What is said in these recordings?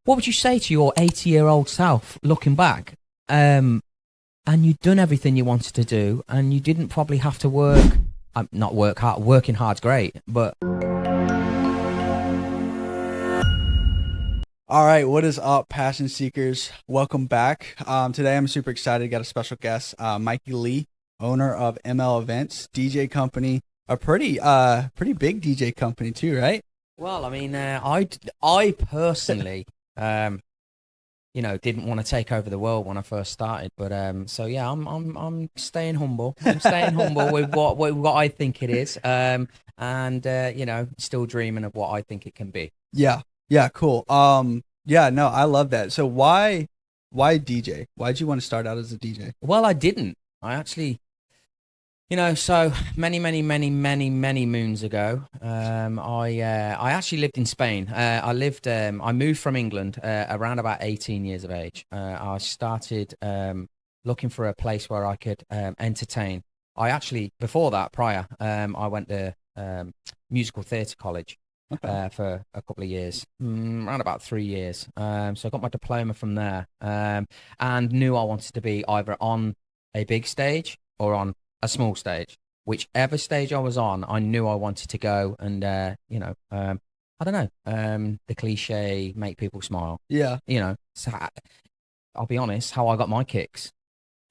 what would you say to your 80-year-old self looking back? And you'd done everything you wanted to do, and you didn't probably have to work. Not work hard. Working hard's great, but. All right, what is up, Passion Seekers? Welcome back. Today I'm super excited. Got a special guest, Mikey Lee, owner of ML Events, DJ company, a pretty big DJ company too, right? Well, I mean, I personally, didn't want to take over the world when I first started, but so yeah, I'm staying humble. I'm staying humble with what I think it is, and still dreaming of what I think it can be. Yeah, cool. Yeah, no, I love that. So why DJ? Why'd you want to start out as a DJ? Well, I didn't. I actually, so many moons ago, I actually lived in Spain. I moved from England around about 18 years of age. I started looking for a place where I could entertain. I actually, before that, I went to musical theatre college. Okay. For a couple of years, around about 3 years. So I got my diploma from there, and knew I wanted to be either on a big stage or on a small stage. Whichever stage I was on, I knew I wanted to go and, I don't know, the cliche, make people smile. Yeah. So I'll be honest, how I got my kicks.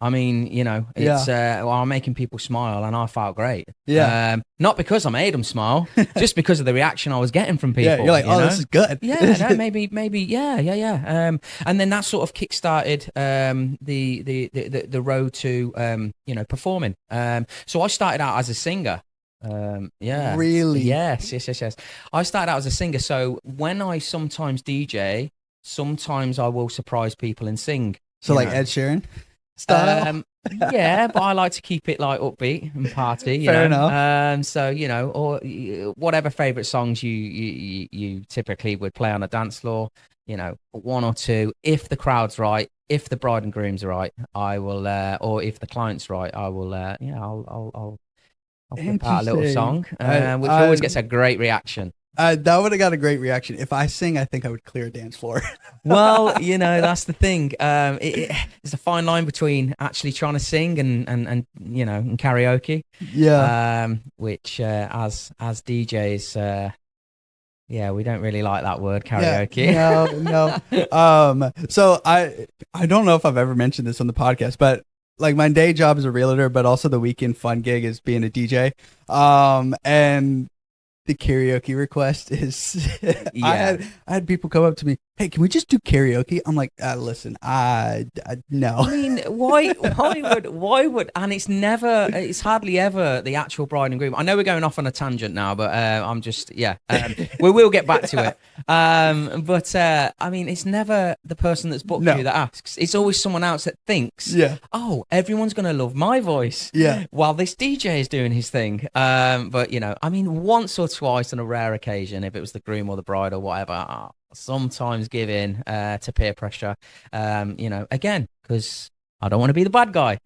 I mean, it's I'm making people smile, and I felt great. Yeah. Not because I made them smile, just because of the reaction I was getting from people. Yeah, you're like, this is good. Yeah, no, maybe, yeah. And then that sort of kickstarted the road to performing. So I started out as a singer. Yeah. Really? Yes. I started out as a singer. So when I sometimes DJ, sometimes I will surprise people and sing. So like Ed Sheeran style? Yeah, but I like to keep it like upbeat and party. Fair enough. So or whatever favorite songs you typically would play on a dance floor. One or two. If the crowd's right, if the bride and groom's right, I will. Or if the client's right, I will. I'll put out a little song, which always gets a great reaction. That would have got a great reaction. If I sing, I think I would clear a dance floor. Well, that's the thing. It's a fine line between actually trying to sing and karaoke. Yeah. Which as DJs, we don't really like that word, karaoke. Yeah, no. So I don't know if I've ever mentioned this on the podcast, but like my day job is a realtor, but also the weekend fun gig is being a DJ. And the karaoke request is I had people come up to me, hey, can we just do karaoke? I'm like, listen, no. I mean, why would, and it's hardly ever the actual bride and groom. I know we're going off on a tangent now, but I'm just, we will get back to it. But I mean, it's never the person that's booked you that asks. It's always someone else that thinks, oh, everyone's going to love my voice while this DJ is doing his thing. But, I mean, once or twice on a rare occasion, if it was the groom or the bride or whatever, sometimes give in to peer pressure, again, because I don't want to be the bad guy.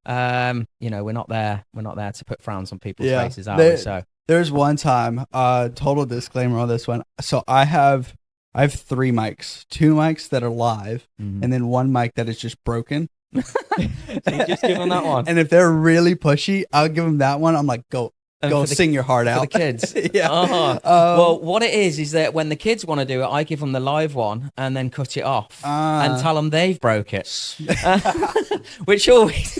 We're not there to put frowns on people's faces, are we? So there's one time, total disclaimer on this one. So I have 3 mics, 2 mics that are live, and then 1 mic that is just broken. So you just give them that one. And if they're really pushy, I'll give them that one. I'm like, go sing your heart out. For the kids. Yeah. Well, what it is that when the kids want to do it, I give them the live one and then cut it off and tell them they've broke it. Which always,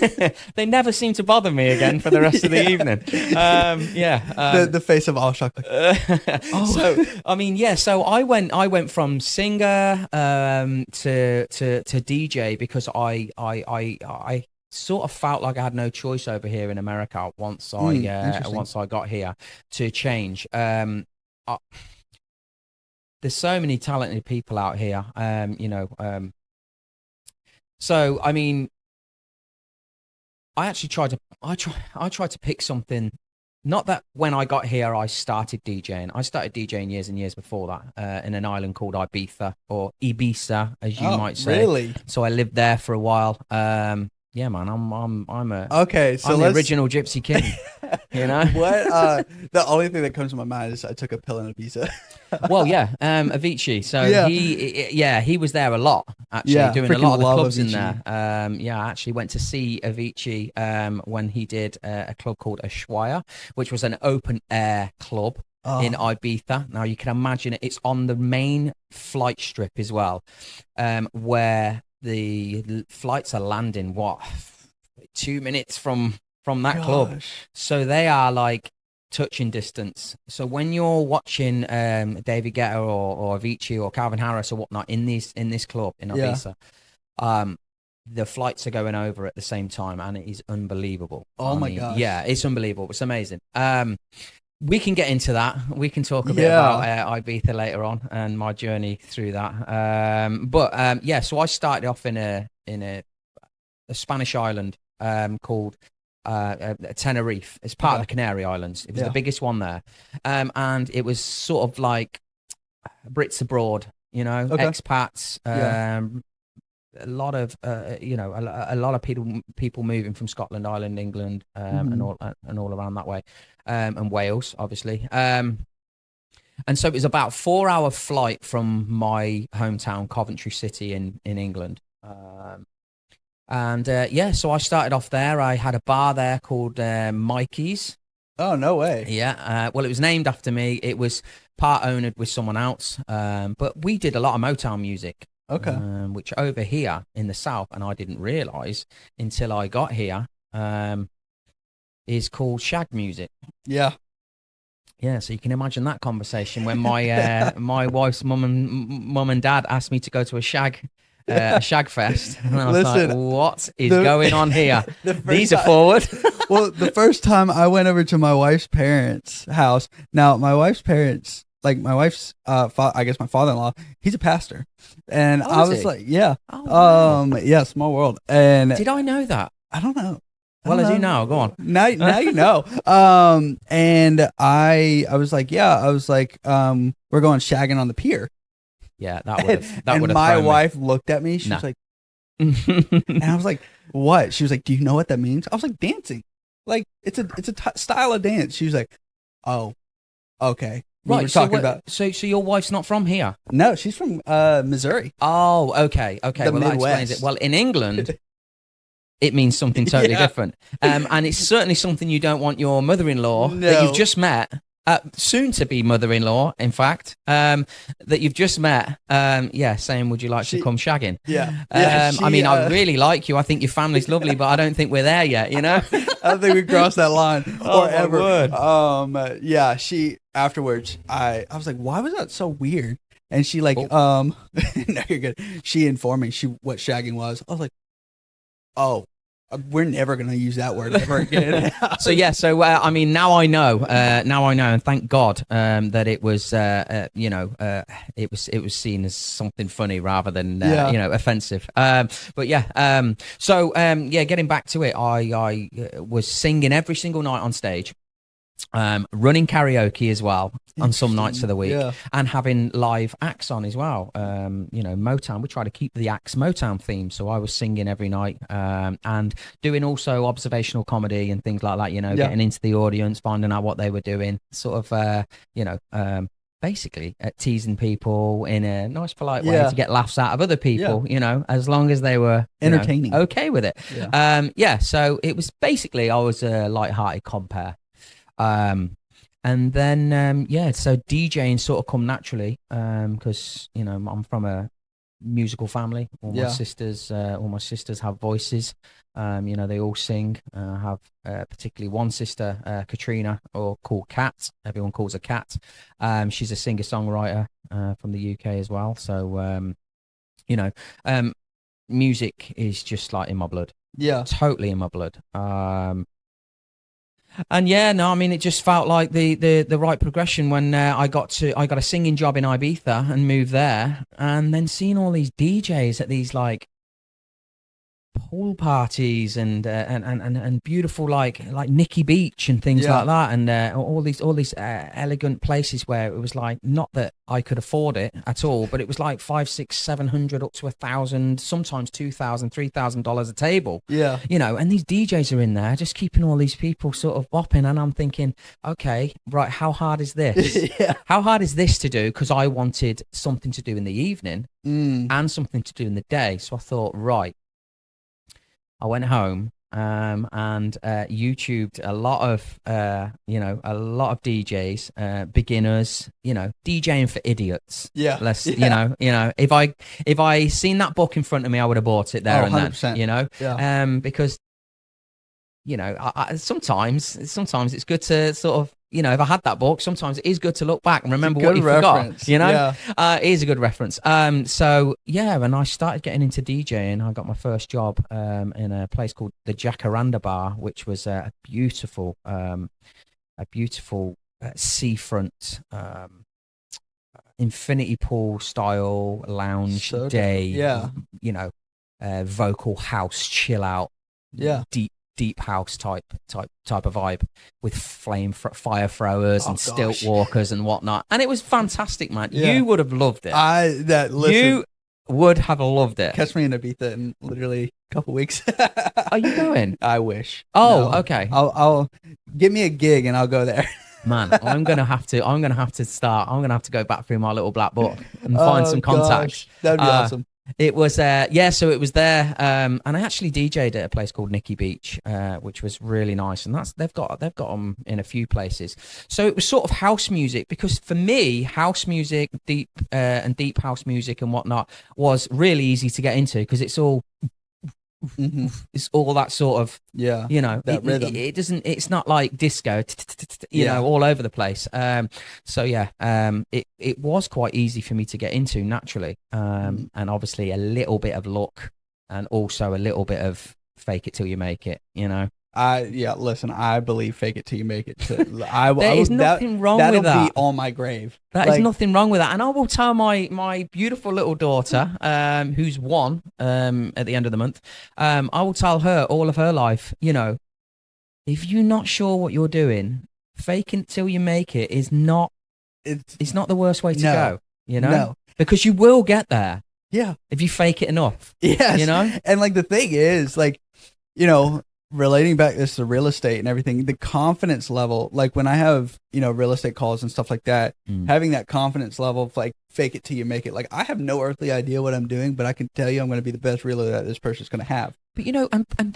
they never seem to bother me again for the rest of the evening. The face of all shock. So, I mean, so I went from singer to DJ because I sort of felt like I had no choice over here in America once I got here to change. There's so many talented people out here, so I mean, I tried to pick something. Not that when I got here I started DJing. I started DJing years and years before that in an island called Ibiza, or Ibiza, as you might say. Really? So I lived there for a while. Yeah, man, I'm a Okay, so I'm the let's. original Gypsy King. You know. What? The only thing that comes to my mind is I took a pill and a pizza. Well, yeah, Avicii. So Yeah, he was there a lot actually, yeah, doing a freaking lot of the love clubs in Avicii. there. Yeah, I actually went to see Avicii when he did a club called Ushuaia, which was an open air club in Oh Ibiza. Now you can imagine it, it's on the main flight strip as well, where the flights are landing. What, 2 minutes from that club? gosh. So they are like touching distance. So when you're watching David Guetta or Avicii or Calvin Harris or whatnot in this club in Yeah. Ibiza, the flights are going over at the same time, and it is unbelievable. Oh I my mean, yeah, gosh. it's unbelievable. It's amazing. We can get into that. We can talk a bit about Yeah. Ibiza later on and my journey through that. Yeah, so I started off in a Spanish island called Tenerife. It's part of Okay. the Canary Islands. It was the Yeah. biggest one there, and it was sort of like Brits abroad, Okay. expats. Yeah. A lot of a lot of people moving from Scotland, Ireland, England, Hmm. and all around that way, and Wales, obviously. And so it was about 4 hour flight from my hometown, Coventry City in England. Yeah, so I started off there. I had a bar there called Mikey's. Oh, no way. Yeah, well, it was named after me. It was part owned with someone else, but we did a lot of Motown music, Okay. which over here in the South, and I didn't realize until I got here, is called shag music. Yeah. Yeah, so you can imagine that conversation when my my wife's mum and dad asked me to go to a shag fest, and I was like, Listen, "What is the going on here? the first These are time, forward." well, the first time I went over to my wife's parents' house. Now, my wife's parents, like my wife's, I guess my father-in-law, he's a pastor, and Oh, I is was he? like, yeah, Oh wow! yeah, small world, and Did I know that? I don't know. I Well, don't I do know. now. Go on. Now you know. And I was like, yeah, I was like, we're going shagging on the pier. Yeah, that would have And my thrown me. wife looked at me. She Nah. was like, and I was like, what? She was like, do you know what that means? I was like, dancing. Like it's a style of dance. She was like, oh, okay. We were Right. So talking about so your wife's not from here? no, she's from Missouri, Oh, okay. Okay. the Well, that explains it. Midwest. Well, in England, it means something totally Yeah. different. And it's certainly something you don't want your mother-in-law that you've No. just met, soon to be mother-in-law, in fact, that you've just met, saying, would you like to She- come shagging? Yeah. I mean, I really like you. I think your family's lovely, but I don't think we're there yet, you know? I don't think we crossed that line Oh, or my ever. word. Yeah, she afterwards I was like, why was that so weird? And she like, Oh. no, you're good. She informed me what shagging was. I was like, oh, we're never gonna use that word ever again. So yeah, I mean, now I know, and thank God that it was, it was seen as something funny rather than, Yeah. offensive. But yeah, getting back to it, I was singing every single night on stage. Running karaoke as well on some nights of the week, Yeah. and having live acts on as well. Motown. We try to keep the acts Motown theme, so I was singing every night, and doing also observational comedy and things like that. Getting into the audience, finding out what they were doing, sort of, basically teasing people in a nice, polite way Yeah. to get laughs out of other people. As long as they were Entertaining. okay with it. Yeah. So it was basically I was a light-hearted compere. And then so DJing sort of come naturally because I'm from a musical family. All my sisters have voices. They all sing. I have particularly one sister, Katrina, or called Kat. Everyone calls her Kat. She's a singer-songwriter from the UK as well. So music is just like in my blood. Yeah. Totally in my blood. And yeah, no, I mean, it just felt like the right progression when I got a singing job in Ibiza and moved there, and then seeing all these DJs at these like pool parties and beautiful like Nikki Beach and things like that, and all these elegant places where it was like, not that I could afford it at all, but it was like $500, $600, $700 up to $1,000, sometimes $2,000, $3,000 a table. Yeah. You know, and these DJs are in there just keeping all these people sort of bopping, and I'm thinking, okay, right, how hard is this? Yeah. How hard is this to do? Because I wanted something to do in the evening and something to do in the day. So I thought, right, I went home and YouTubed a lot of DJs, beginners, DJing for idiots. Yeah. If I seen that book in front of me, I would have bought it there and 100%. then, because sometimes it's good to sort of, if I had that book, sometimes it is good to look back and remember what you forgot. It is a good reference. So yeah, when I started getting into DJing, I got my first job in a place called the Jacaranda Bar, which was a beautiful seafront infinity pool style lounge day. Vocal house chill out. Deep house type of vibe with fire throwers and stilt walkers and whatnot, and it was fantastic, man. You would have loved it. You would have loved it. Catch me in Ibiza in literally a couple weeks. Are you going? I wish. Okay. I'll give me a gig and I'll go there. Man, I'm gonna have to go back through my little black book and find some contacts. Gosh, that'd be awesome. It was so it was there, and I actually DJ'd at a place called Nikki Beach, which was really nice, and they've got them in a few places. So it was sort of house music, because for me, house music, deep house music and whatnot was really easy to get into, because it's all it's all that sort of that rhythm. It doesn't, it's not like disco all over the place. It was quite easy for me to get into naturally, and obviously a little bit of luck and also a little bit of fake it till you make it. Listen, I believe fake it till you make it. There is nothing wrong with that. That'll be on my grave. There's nothing wrong with that. And I will tell my beautiful little daughter, who's one at the end of the month, I will tell her all of her life, if you're not sure what you're doing, fake it till you make it is not, it's not the worst way to go, No. Because you will get there. Yeah. If you fake it enough. Yes. And like the thing is, like, relating back this to real estate and everything, the confidence level, like when I have, real estate calls and stuff like that, having that confidence level of like fake it till you make it. Like I have no earthly idea what I'm doing, but I can tell you I'm going to be the best realtor that this person's going to have. But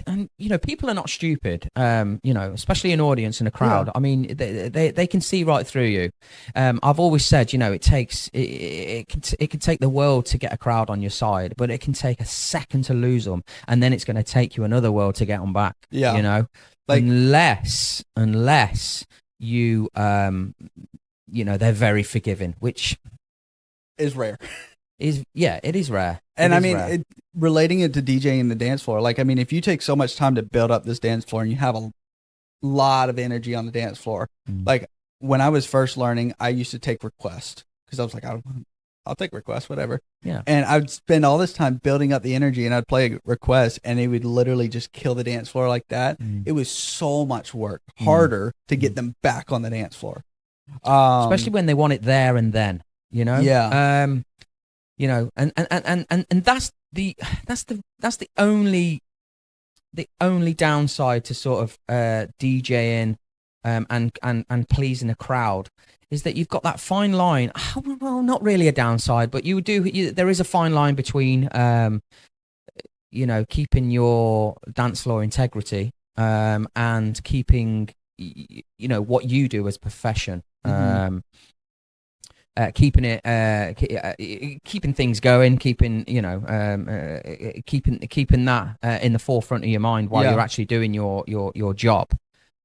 and people are not stupid, especially an audience and a crowd. Yeah. I mean, they can see right through you. I've always said, it can take the world to get a crowd on your side, but it can take a second to lose them, and then it's going to take you another world to get them back. Yeah, like unless you they're very forgiving, which is rare. It is rare. And relating it to DJing the dance floor, like, I mean, if you take so much time to build up this dance floor and you have a lot of energy on the dance floor, like when I was first learning, I used to take requests because I was like, I'll take requests, whatever. Yeah. And I would spend all this time building up the energy, and I'd play a request and it would literally just kill the dance floor like that. It was so much work, harder to get them back on the dance floor. Especially when they want it there and then, Yeah. And that's the only downside to sort of DJing and pleasing a crowd, is that you've got that fine line. Well, not really a downside, but there is a fine line between keeping your dance floor integrity and keeping what you do as a profession. Keeping things going, keeping that in the forefront of your mind while you're actually doing your job,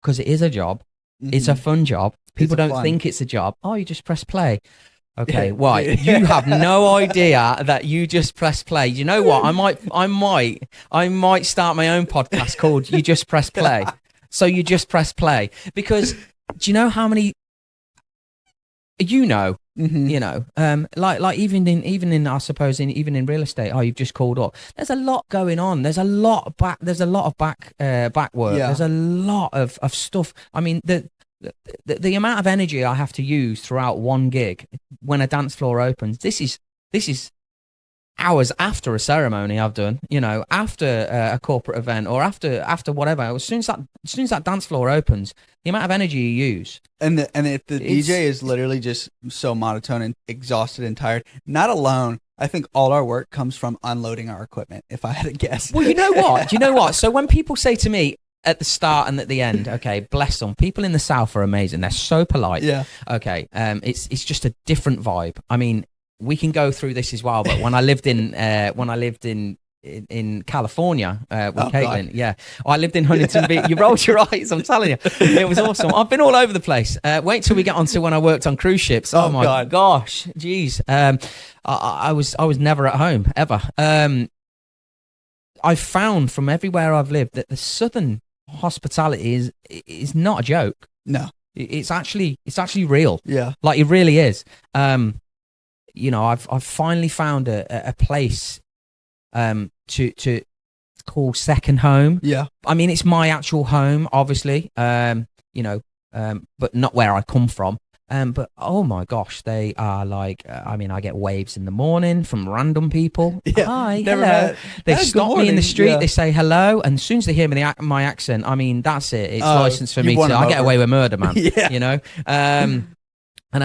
because it is a job. It's a fun job. People don't think it's a job. Oh, you just press play. Okay, why? You have no idea that you just press play. You know what? I might start my own podcast called "You Just Press Play." So you just press play, because do you know how many Mm-hmm. Like even in I suppose even in real estate, you've just called up, there's a lot going on, there's a lot of back work, Yeah. there's a lot of stuff. I mean, the amount of energy I have to use throughout one gig when a dance floor opens, this is hours after a ceremony I've done, after a corporate event, or after whatever. As soon as that dance floor opens, the amount of energy you use. And if the DJ is literally just so monotone and exhausted and tired, not alone, I think all our work comes from unloading our equipment, if I had to guess. Well, you know what? Do you know what? So when people say to me at the start and at the end, okay, bless them. People in the South are amazing. They're so polite. Yeah. Okay. It's just a different vibe. I mean, we can go through this as well, but when I lived in California with Caitlin, God. I lived in Huntington Beach. You rolled your eyes, I'm telling you, it was awesome. I've been all over the place. Wait till we get onto when I worked on cruise ships. Oh my God. gosh, geez. I was never at home ever. I've found from everywhere I've lived that the Southern hospitality is not a joke. No, it's actually real. Yeah. Like, it really is. I've finally found a place to call second home. Yeah. I mean, it's my actual home, obviously, but not where I come from. But oh my gosh, they are like, I get waves in the morning from random people. Yeah, Hi, never hello. met. They Yeah, good stop me in morning. the street. Yeah. They say hello, and as soon as they hear my accent, that's it. It's licensed for you me won to. them I get over. away with murder, man. Yeah. And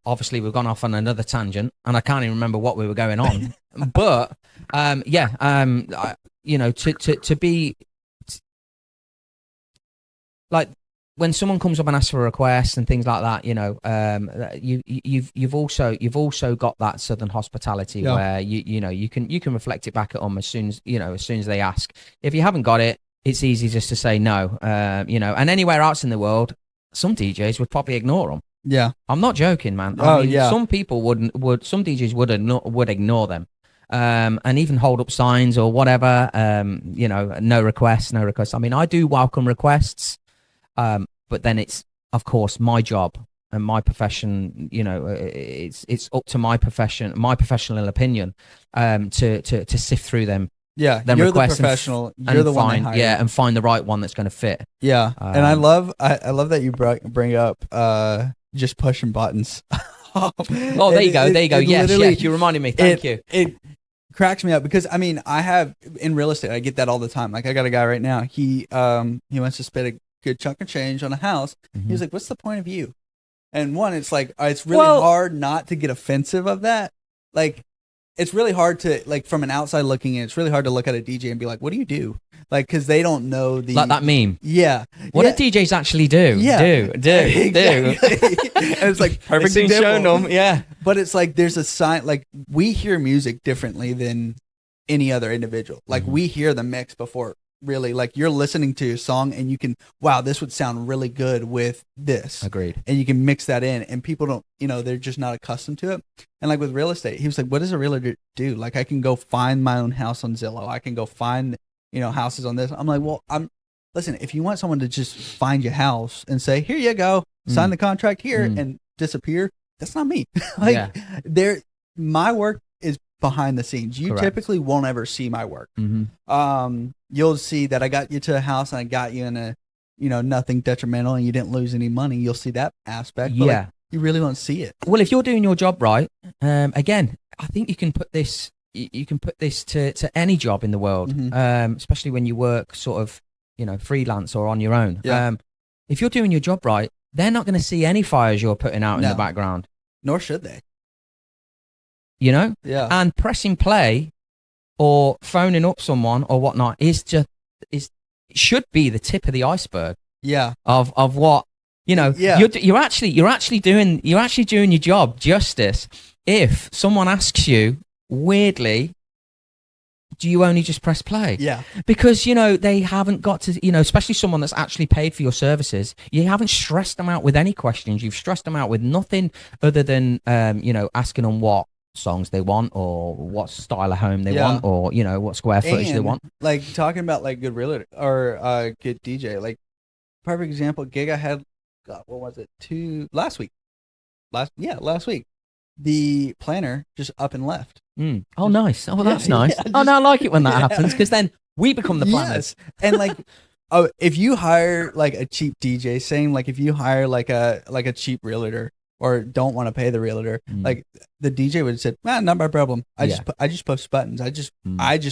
obviously we've gone off on another tangent, and I can't even remember what we were going on. But to be like, when someone comes up and asks for a request and things like that, you've also got that Southern hospitality where you can reflect it back at them as soon as they ask. If you haven't got it, it's easy just to say no. And anywhere else in the world, some DJs would probably ignore them. Yeah. I'm not joking, man. Some people some DJs would ignore them. And even hold up signs or whatever. No requests. I do welcome requests. But then it's, of course, my job and my profession. It's up to my professional opinion, to sift through them. Yeah, Them you're requests the professional. You're the one they hire. and find the right one that's going to fit. Yeah, and I love that you bring up just pushing buttons. Oh, there you go. Yes, you reminded me. Thank you. It cracks me up because I have in real estate, I get that all the time. Like, I got a guy right now. He wants to spend a good chunk of change on a house. Mm-hmm. He's like, "What's the point of you?" And one, it's like, it's really hard not to get offensive of that. Like, it's really hard to, like, from an outside looking in, it's really hard to look at a DJ and be like, "What do you do?" Like, because they don't know like that meme. Yeah. What do DJs actually do? Yeah. Do. And it's like perfect Soon example. shown them. Yeah. But it's like there's a sign. Like, we hear music differently than any other individual. Like, we hear the mix before. Really, like, you're listening to a song and you can, wow, this would sound really good with this. Agreed. And you can mix that in, and people don't, they're just not accustomed to it. And like with real estate, he was like, "What does a realtor do? Like, I can go find my own house on Zillow. I can go find, houses on this." I'm like, "Well, listen, if you want someone to just find your house and say, here you go, sign the contract here and disappear, that's not me." My work is behind the scenes. You typically won't ever see my work. Mm-hmm. You'll see that I got you to a house and I got you in a, nothing detrimental, and you didn't lose any money. You'll see that aspect. But like, you really won't see it. Well, if you're doing your job right, again, I think you can put this. You can put this to any job in the world, especially when you work sort of, freelance or on your own. Yeah. If you're doing your job right, they're not going to see any fires you're putting out in the background. Nor should they. Yeah. And pressing play or phoning up someone or whatnot should be the tip of the iceberg. Yeah. Of what, you're actually doing your job justice if someone asks you, weirdly, do you only just press play? Yeah. Because, they haven't got to, especially someone that's actually paid for your services, you haven't stressed them out with any questions. You've stressed them out with nothing other than, asking them what songs they want or what style of home they want or, what square footage they want. Like, talking about, like, good realtor or good DJ, like, perfect example, gig I had, God, what was it? Last week. last week, the planner just up and left. Oh, nice. Oh, that's Yeah, nice. yeah, Oh, no, I like it when that yeah. happens, because then we become the planners. Yes. And like, oh, if you hire like a cheap DJ, same like if you hire like a cheap realtor or don't want to pay the realtor, like the DJ would have said, "Man, not my problem. I just post buttons. I just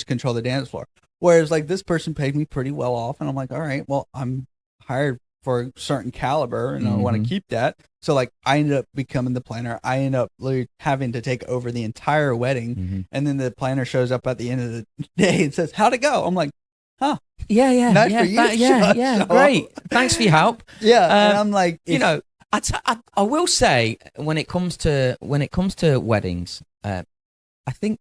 control the dance floor." Whereas like this person paid me pretty well off, and I'm like, all right, well, I'm hired for a certain caliber, and I want to keep that. So like, I ended up becoming the planner. I ended up literally having to take over the entire wedding, and then the planner shows up at the end of the day and says, "How'd it go?" I'm like, "Huh? Yeah, Nice for you. Great. Thanks for your help." Yeah, and I'm like, you know, I will say when it comes to weddings, I think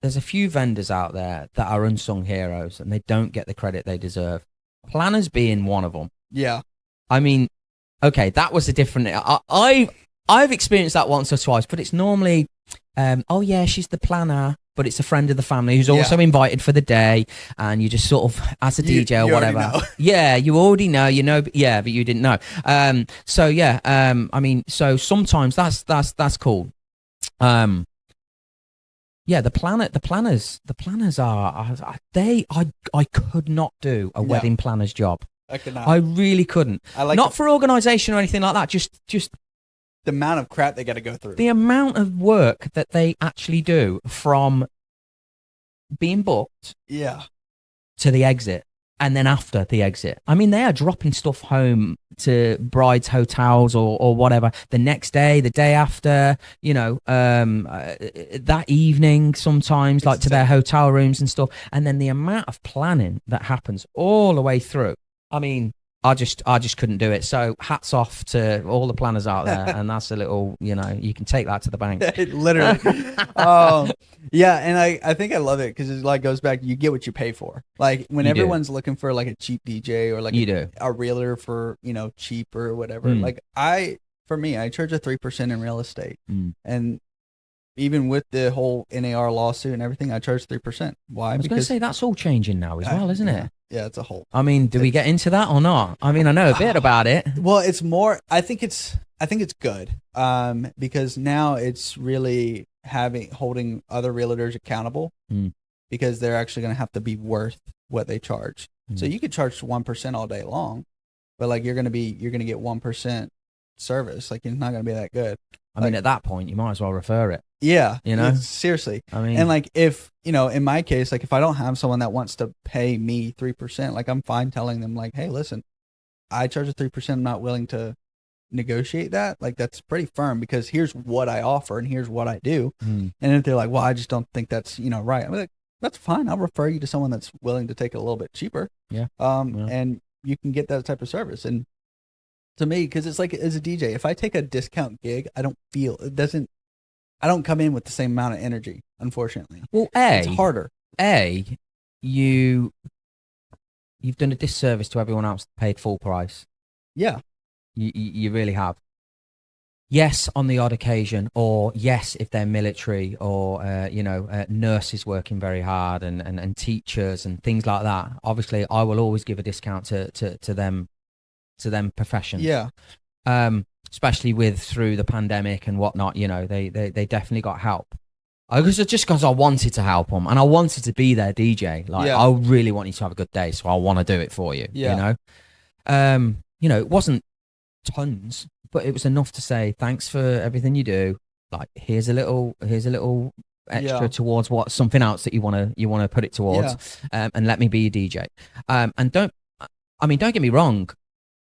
there's a few vendors out there that are unsung heroes and they don't get the credit they deserve. Planners being one of them. Yeah. I mean, okay, that was a different. I've experienced that once or twice, but it's normally, oh yeah, she's the planner, but it's a friend of the family who's also invited for the day, and you just sort of, as a DJ or whatever, yeah, you already know, but you didn't know. So yeah, I mean, so sometimes that's cool. Yeah, the planners are I could not do a wedding planner's job. I could not. I really couldn't. Not for organisation or anything like that. Just the amount of crap they got to go through. The amount of work that they actually do from being booked, to the exit, and then after the exit. I mean, they are dropping stuff home to brides' hotels or whatever the next day, the day after, that evening sometimes, like to their hotel rooms and stuff. And then the amount of planning that happens all the way through. I mean, I just couldn't do it. So hats off to all the planners out there. And that's a little, you can take that to the bank. Literally. Yeah. And I think I love it because it like goes back, you get what you pay for. Like when everyone's looking for like a cheap DJ or like a realtor for, cheap or whatever. Like for me, I charge a 3% in real estate. And even with the whole NAR lawsuit and everything, I charge 3%. Why? I was going to say that's all changing now as well, isn't it? Yeah, it's a whole. I mean, do we get into that or not? I mean, I know a bit about it. Well, it's more. I think it's good. Because now it's really holding other realtors accountable. Because they're actually going to have to be worth what they charge. So you could charge 1% all day long, but like you're going to get 1% service. Like it's not going to be that good. I mean, at that point, you might as well refer it. Yeah. Seriously. I mean, and like if, in my case, like if I don't have someone that wants to pay me 3%, like I'm fine telling them like, hey, listen, I charge a 3%. I'm not willing to negotiate that. Like that's pretty firm because here's what I offer and here's what I do. And if they're like, well, I just don't think that's, right. I'm like, that's fine. I'll refer you to someone that's willing to take it a little bit cheaper. Yeah. And you can get that type of service. And to me, because it's like as a DJ, if I take a discount gig, I don't come in with the same amount of energy, unfortunately. Well, it's harder. You've done a disservice to everyone else that paid full price. Yeah. You really have. Yes, on the odd occasion, or yes, if they're military or, nurses working very hard and teachers and things like that. Obviously, I will always give a discount to them professions. Yeah. Especially through the pandemic and whatnot, they definitely got help. Just because I wanted to help them and I wanted to be their DJ. Like, I really want you to have a good day, so I want to do it for you. Yeah. It wasn't tons, but it was enough to say thanks for everything you do. Like, here's a little extra towards something else that you want to put it towards, and let me be your DJ. And don't get me wrong.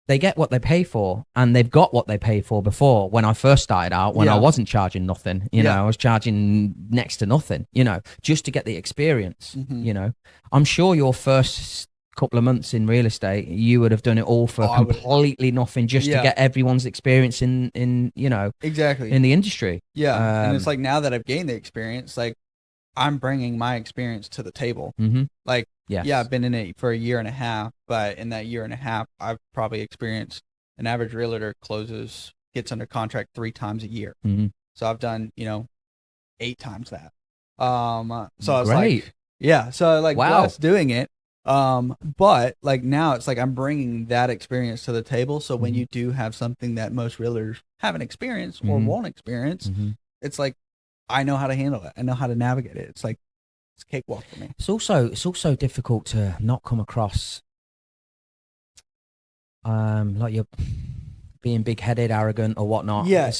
They get what they pay for, and they've got what they paid for before. When I first started out, when I wasn't charging nothing, I was charging next to nothing, just to get the experience. I'm sure your first couple of months in real estate, you would have done it all for completely nothing, just to get everyone's experience in exactly in the industry. Yeah, and it's like now that I've gained the experience, like I'm bringing my experience to the table. Like. Yes. Yeah, I've been in it for a year and a half, but in that year and a half, I've probably experienced an average realtor gets under contract 3 times a year. So I've done, 8 times that. So I was like, so like, wow. Plus doing it, But like now it's like I'm bringing that experience to the table. So when you do have something that most realtors haven't experienced or won't experience, it's like, I know how to handle it. I know how to navigate it. It's like, it's a cakewalk for me. It's also difficult to not come across like you're being big-headed, arrogant, or whatnot. Yeah.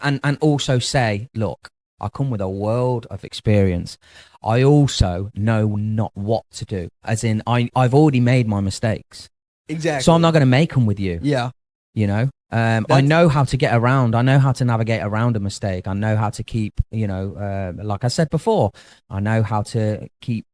And also say, look, I come with a world of experience. I also know not what to do. As in, I've already made my mistakes. Exactly. So I'm not going to make them with you. Yeah. You know, I know how to get around. I know how to navigate around a mistake. I know how to keep, like I said before, I know how to keep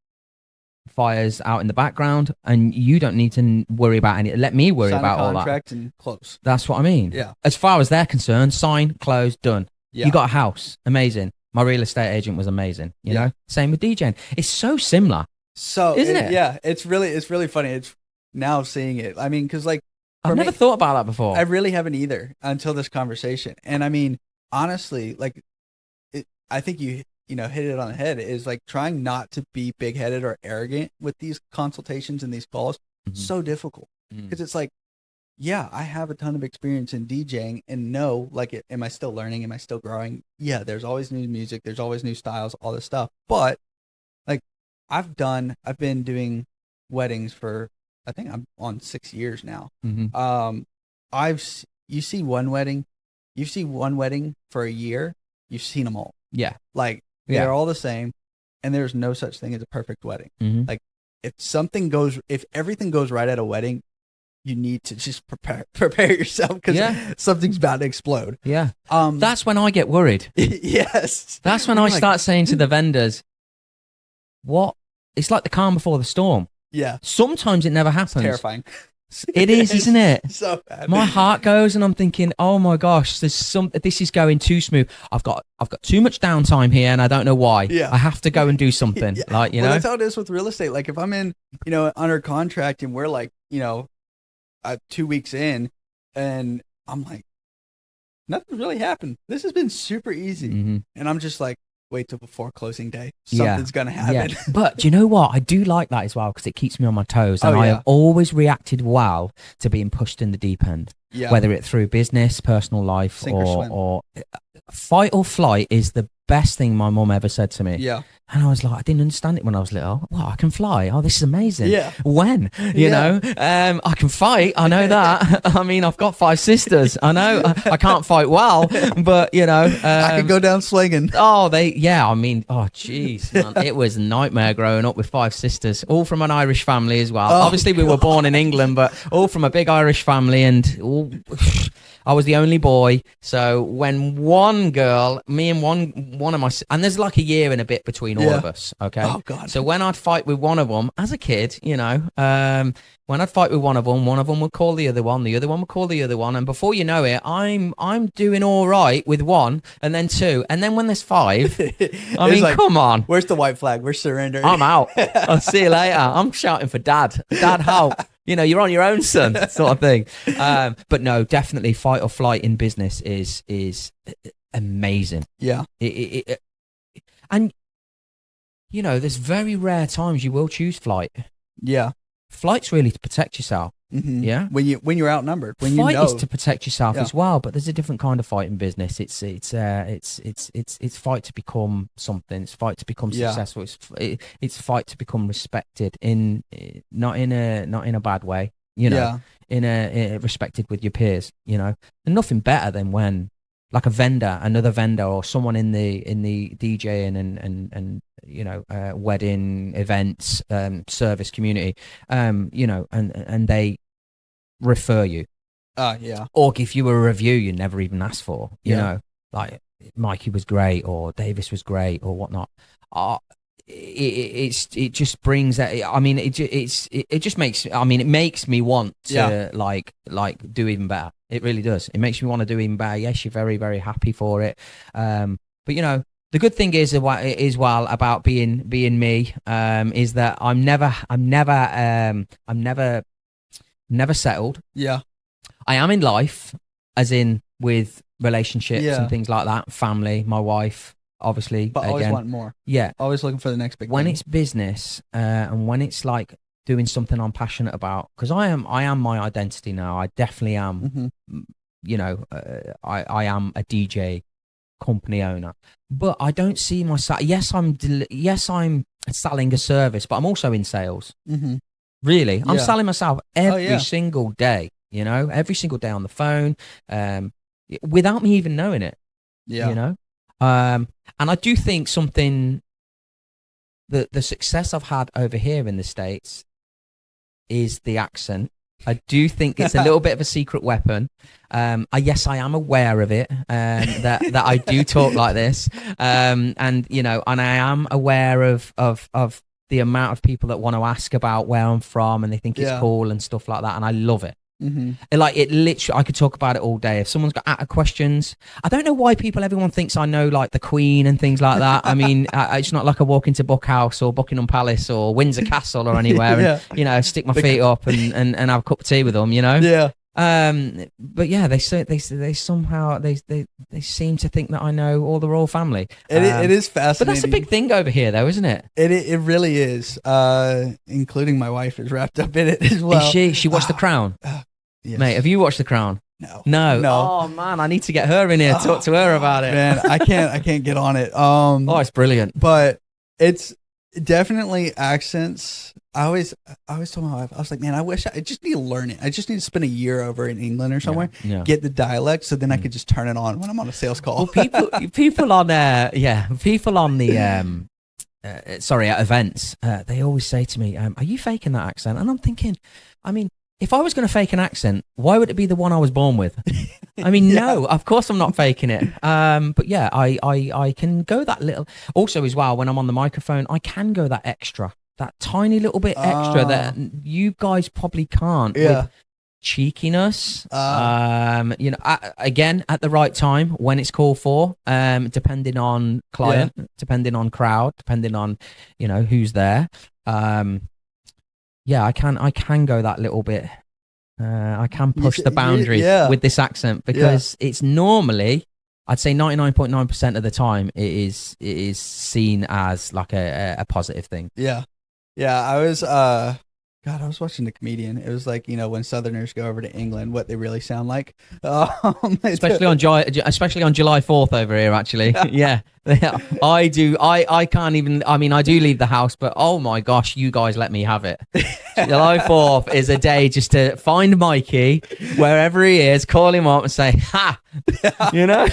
fires out in the background, and you don't need to worry about any. Let me worry about all that. Contract and close. That's what I mean. Yeah. As far as they're concerned, sign, close, done. Yeah. You got a house, amazing. My real estate agent was amazing. You know, same with DJing. It's so similar. So isn't it? Yeah, it's really funny. It's now seeing it. I mean, because like I've never thought about that before. I really haven't either until this conversation. And I mean, honestly, like, I think you hit it on the head. Is like trying not to be big headed or arrogant with these consultations and these calls. So difficult because it's like, yeah, I have a ton of experience in DJing and know, like, am I still learning? Am I still growing? Yeah, there's always new music. There's always new styles, all this stuff. But like, I've been doing weddings for, I think I'm on 6 years now. You see one wedding for a year, you've seen them all. Yeah. Like, they're all the same, and there's no such thing as a perfect wedding. Like, if everything goes right at a wedding, you need to just prepare yourself because something's about to explode. Yeah. That's when I get worried. Yes. That's when I start saying to the vendors, what? It's like the calm before the storm. Yeah. Sometimes it never happens. It's terrifying. It is, isn't it? So bad. My heart goes and I'm thinking, oh my gosh, this is going too smooth. I've got too much downtime here and I don't know why. Yeah. I have to go and do something. Yeah. Like, you know. That's how it is with real estate. Like, if I'm in, under contract and we're like, 2 weeks in, and I'm like, nothing's really happened. This has been super easy. And I'm just like, wait till before closing day. Something's going to happen. Yeah. But do you know what? I do like that as well because it keeps me on my toes. And I have always reacted well to being pushed in the deep end. Yeah. Whether it's through business, personal life, Sink or swim. or fight or flight is the best thing my mum ever said to me. Yeah. And I was like, I didn't understand it when I was little. Well, I can fly. Oh, this is amazing. Yeah. When? You know? I can fight. I know that. I mean, I've got 5 sisters. I know. I can't fight well, but, I could go down slinging. Oh, I mean, oh, jeez, man. It was a nightmare growing up with 5 sisters, all from an Irish family as well. Oh, obviously, we were born in England, but all from a big Irish family, and I was the only boy. So when one girl, me and one of my, and there's like a year and a bit between all of us, okay? Oh, God. So when I'd fight with one of them, as a kid, when I'd fight with one of them would call the other one would call the other one, and before you know it, I'm doing all right with one, and then 2, and then when there's 5, I mean, like, come on. Where's the white flag? We're surrendering. I'm out. I'll see you later. I'm shouting for dad. Dad, help. You're on your own, son, sort of thing. But no, definitely fight or flight in business is amazing. Yeah. And there's very rare times you will choose flight. Yeah. Flight's really to protect yourself. Yeah. When you're outnumbered, when fight is to protect yourself as well, but there's a different kind of fight in business. It's fight to become something. It's fight to become successful. It's fight to become respected not in a bad way. In a respected with your peers. And nothing better than when, like, another vendor, or someone in the DJing and wedding events service community, and they refer you, or give you a review you never even asked for. You know, like Mikey was great, or Davis was great, or whatnot. It just brings that. I mean, it just makes. I mean, it makes me want to like do even better. It really does. It makes me want to do even better. Yes, you're very, very happy for it. But the good thing is well about being me is that I'm never settled. Yeah. I am in life, as in with relationships and things like that, family, my wife, obviously. But always want more. Yeah. Always looking for the next big when thing. it's business, and when it's like doing something I'm passionate about, because I am my identity now. I definitely am. Mm-hmm. You know, I am a DJ company owner, but I don't see myself. Yes, I'm selling a service, but I'm also in sales. Mm-hmm. Really, I'm Yeah. selling myself every yeah. single day. You know, every single day on the phone, without me even knowing it. Yeah. You know, and I do think something that the success I've had over here in the States is the accent. I do think it's a little bit of a secret weapon. Yes, I am aware of it, that I do talk like this, and you know, and I am aware of the amount of people that want to ask about where I'm from, and they think it's cool and stuff like that, and I love it. Mm-hmm. Like, it literally, I could talk about it all day. If someone's got questions, I don't know why everyone thinks I know like the Queen and things like that. I mean, it's not like I walk into Bookhouse or Buckingham Palace or Windsor Castle or anywhere and, you know, stick my feet up and have a cup of tea with them, you know? Yeah. But yeah, they somehow they seem to think that I know all the royal family. It is fascinating. But that's a big thing over here, though, isn't it? It really is. Including my wife is wrapped up in it as well. Is she watched The Crown? Yes. Mate, have you watched The Crown? No. Oh man, I need to get her in here. Talk to her about it. Man, I can't get on it. Oh, it's brilliant. But it's definitely accents. I always told my wife, I was like, man, I just need to learn it. I just need to spend a year over in England or somewhere, get the dialect, so then I could just turn it on when I'm on a sales call. Well, people on at events, they always say to me, "Are you faking that accent?" And I'm thinking, I mean, if I was going to fake an accent, why would it be the one I was born with? I mean, no, of course I'm not faking it. But yeah, I can go that little. Also, as well, when I'm on the microphone, I can go that extra, that tiny little bit extra that you guys probably can't. Yeah. With cheekiness. You know, again, at the right time when it's called for. Depending on client, depending on crowd, depending on, you know, who's there. Yeah, I can go that little bit. I can push the boundaries with this accent, because it's normally, I'd say 99.9% of the time, it is seen as like a positive thing. Yeah. I was watching The Comedian. It was like, you know, when Southerners go over to England, what they really sound like. Especially on July 4th over here, actually. Yeah. I do. I can't even, I mean, I do leave the house, but oh my gosh, you guys let me have it. July 4th is a day just to find Mikey, wherever he is, call him up and say, ha, you know?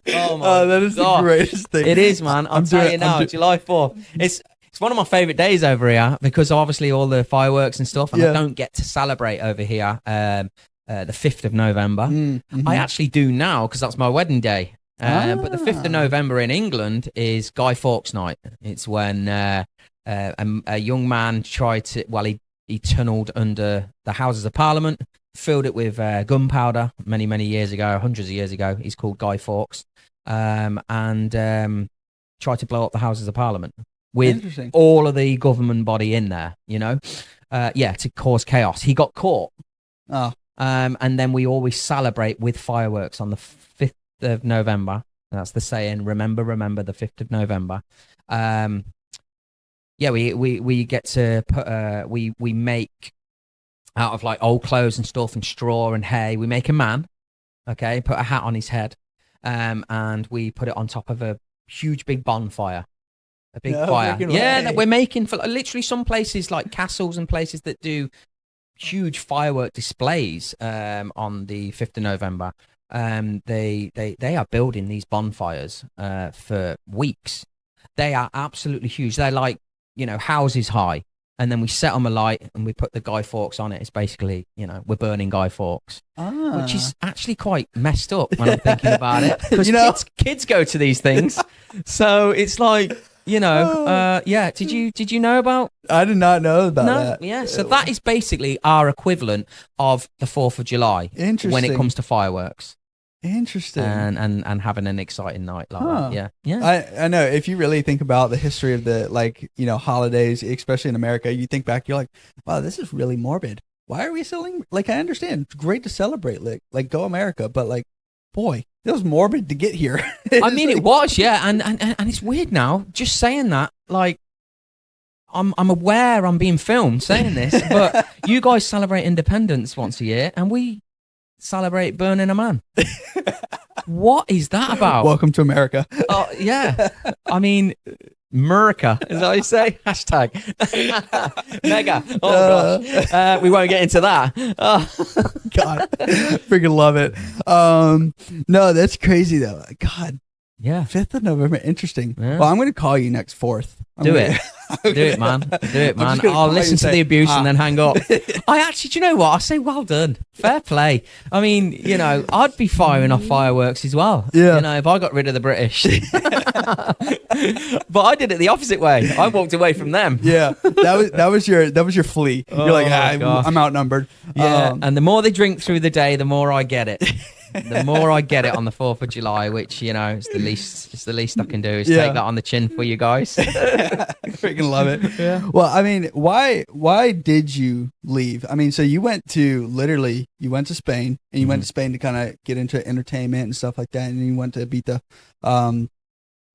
Oh my that is the greatest thing. It is, man. I'm telling you now, July 4th. It's one of my favorite days over here, because obviously all the fireworks and stuff, and I don't get to celebrate over here the 5th of November. Mm-hmm. I actually do now, because that's my wedding day. But the 5th of November in England is Guy Fawkes night. It's when a young man he tunneled under the Houses of Parliament, filled it with gunpowder many years ago, hundreds of years ago. He's called Guy Fawkes, and tried to blow up the Houses of Parliament with all of the government body in there, you know, to cause chaos. He got caught. And then we always celebrate with fireworks on the 5th of November. That's the saying, remember the 5th of November. We get to put, we make out of like old clothes and stuff and straw and hay, we make a man, okay, put a hat on his head, and we put it on top of a huge big bonfire. A big fire. Yeah, that we're making for literally some places like castles and places that do huge firework displays on the 5th of November. They are building these bonfires for weeks. They are absolutely huge. They're like, you know, houses high. And then we set them alight and we put the Guy Fawkes on it. It's basically, you know, we're burning Guy Fawkes, which is actually quite messed up when I'm thinking about it. Because, you know, kids go to these things. So it's like, you know, Did you know about? I did not know about that. Yeah. So that is basically our equivalent of the 4th of July. Interesting. When it comes to fireworks. Interesting. And having an exciting night like that. Yeah. I know, if you really think about the history of the, like, you know, holidays, especially in America, you think back, you're like, wow, this is really morbid. Why are we selling? Like, I understand, it's great to celebrate, like go America, but like, boy, it was morbid to get here. I mean, it was, yeah, and it's weird now, just saying that, like, I'm aware I'm being filmed saying this, but you guys celebrate independence once a year, and we celebrate burning a man. What is that about? Welcome to America. Oh, yeah. I mean, America, is that what you say? Hashtag. Mega. Oh, gosh. We won't get into that. Oh. God, freaking love it. No, that's crazy though. God, Yeah. 5th of November. Interesting. Yeah. Well, I'm going to call you next 4th. Do it, man. Do it, man. I'll listen to the abuse and then hang up. I actually, do you know what? I say, well done. Fair play. I mean, you know, I'd be firing off fireworks as well. Yeah. You know, if I got rid of the British. But I did it the opposite way. I walked away from them. Yeah. That was your flea. You're like, I'm outnumbered. Yeah. And the more they drink through the day, the more I get it. The more I get it on the 4th of July, which, you know, it's the least I can do is take that on the chin for you guys. Freaking love it. Yeah. Well, I mean, why did you leave? I mean, so you went to Spain, and you went to Spain to kind of get into entertainment and stuff like that, and then you went to Ibiza, and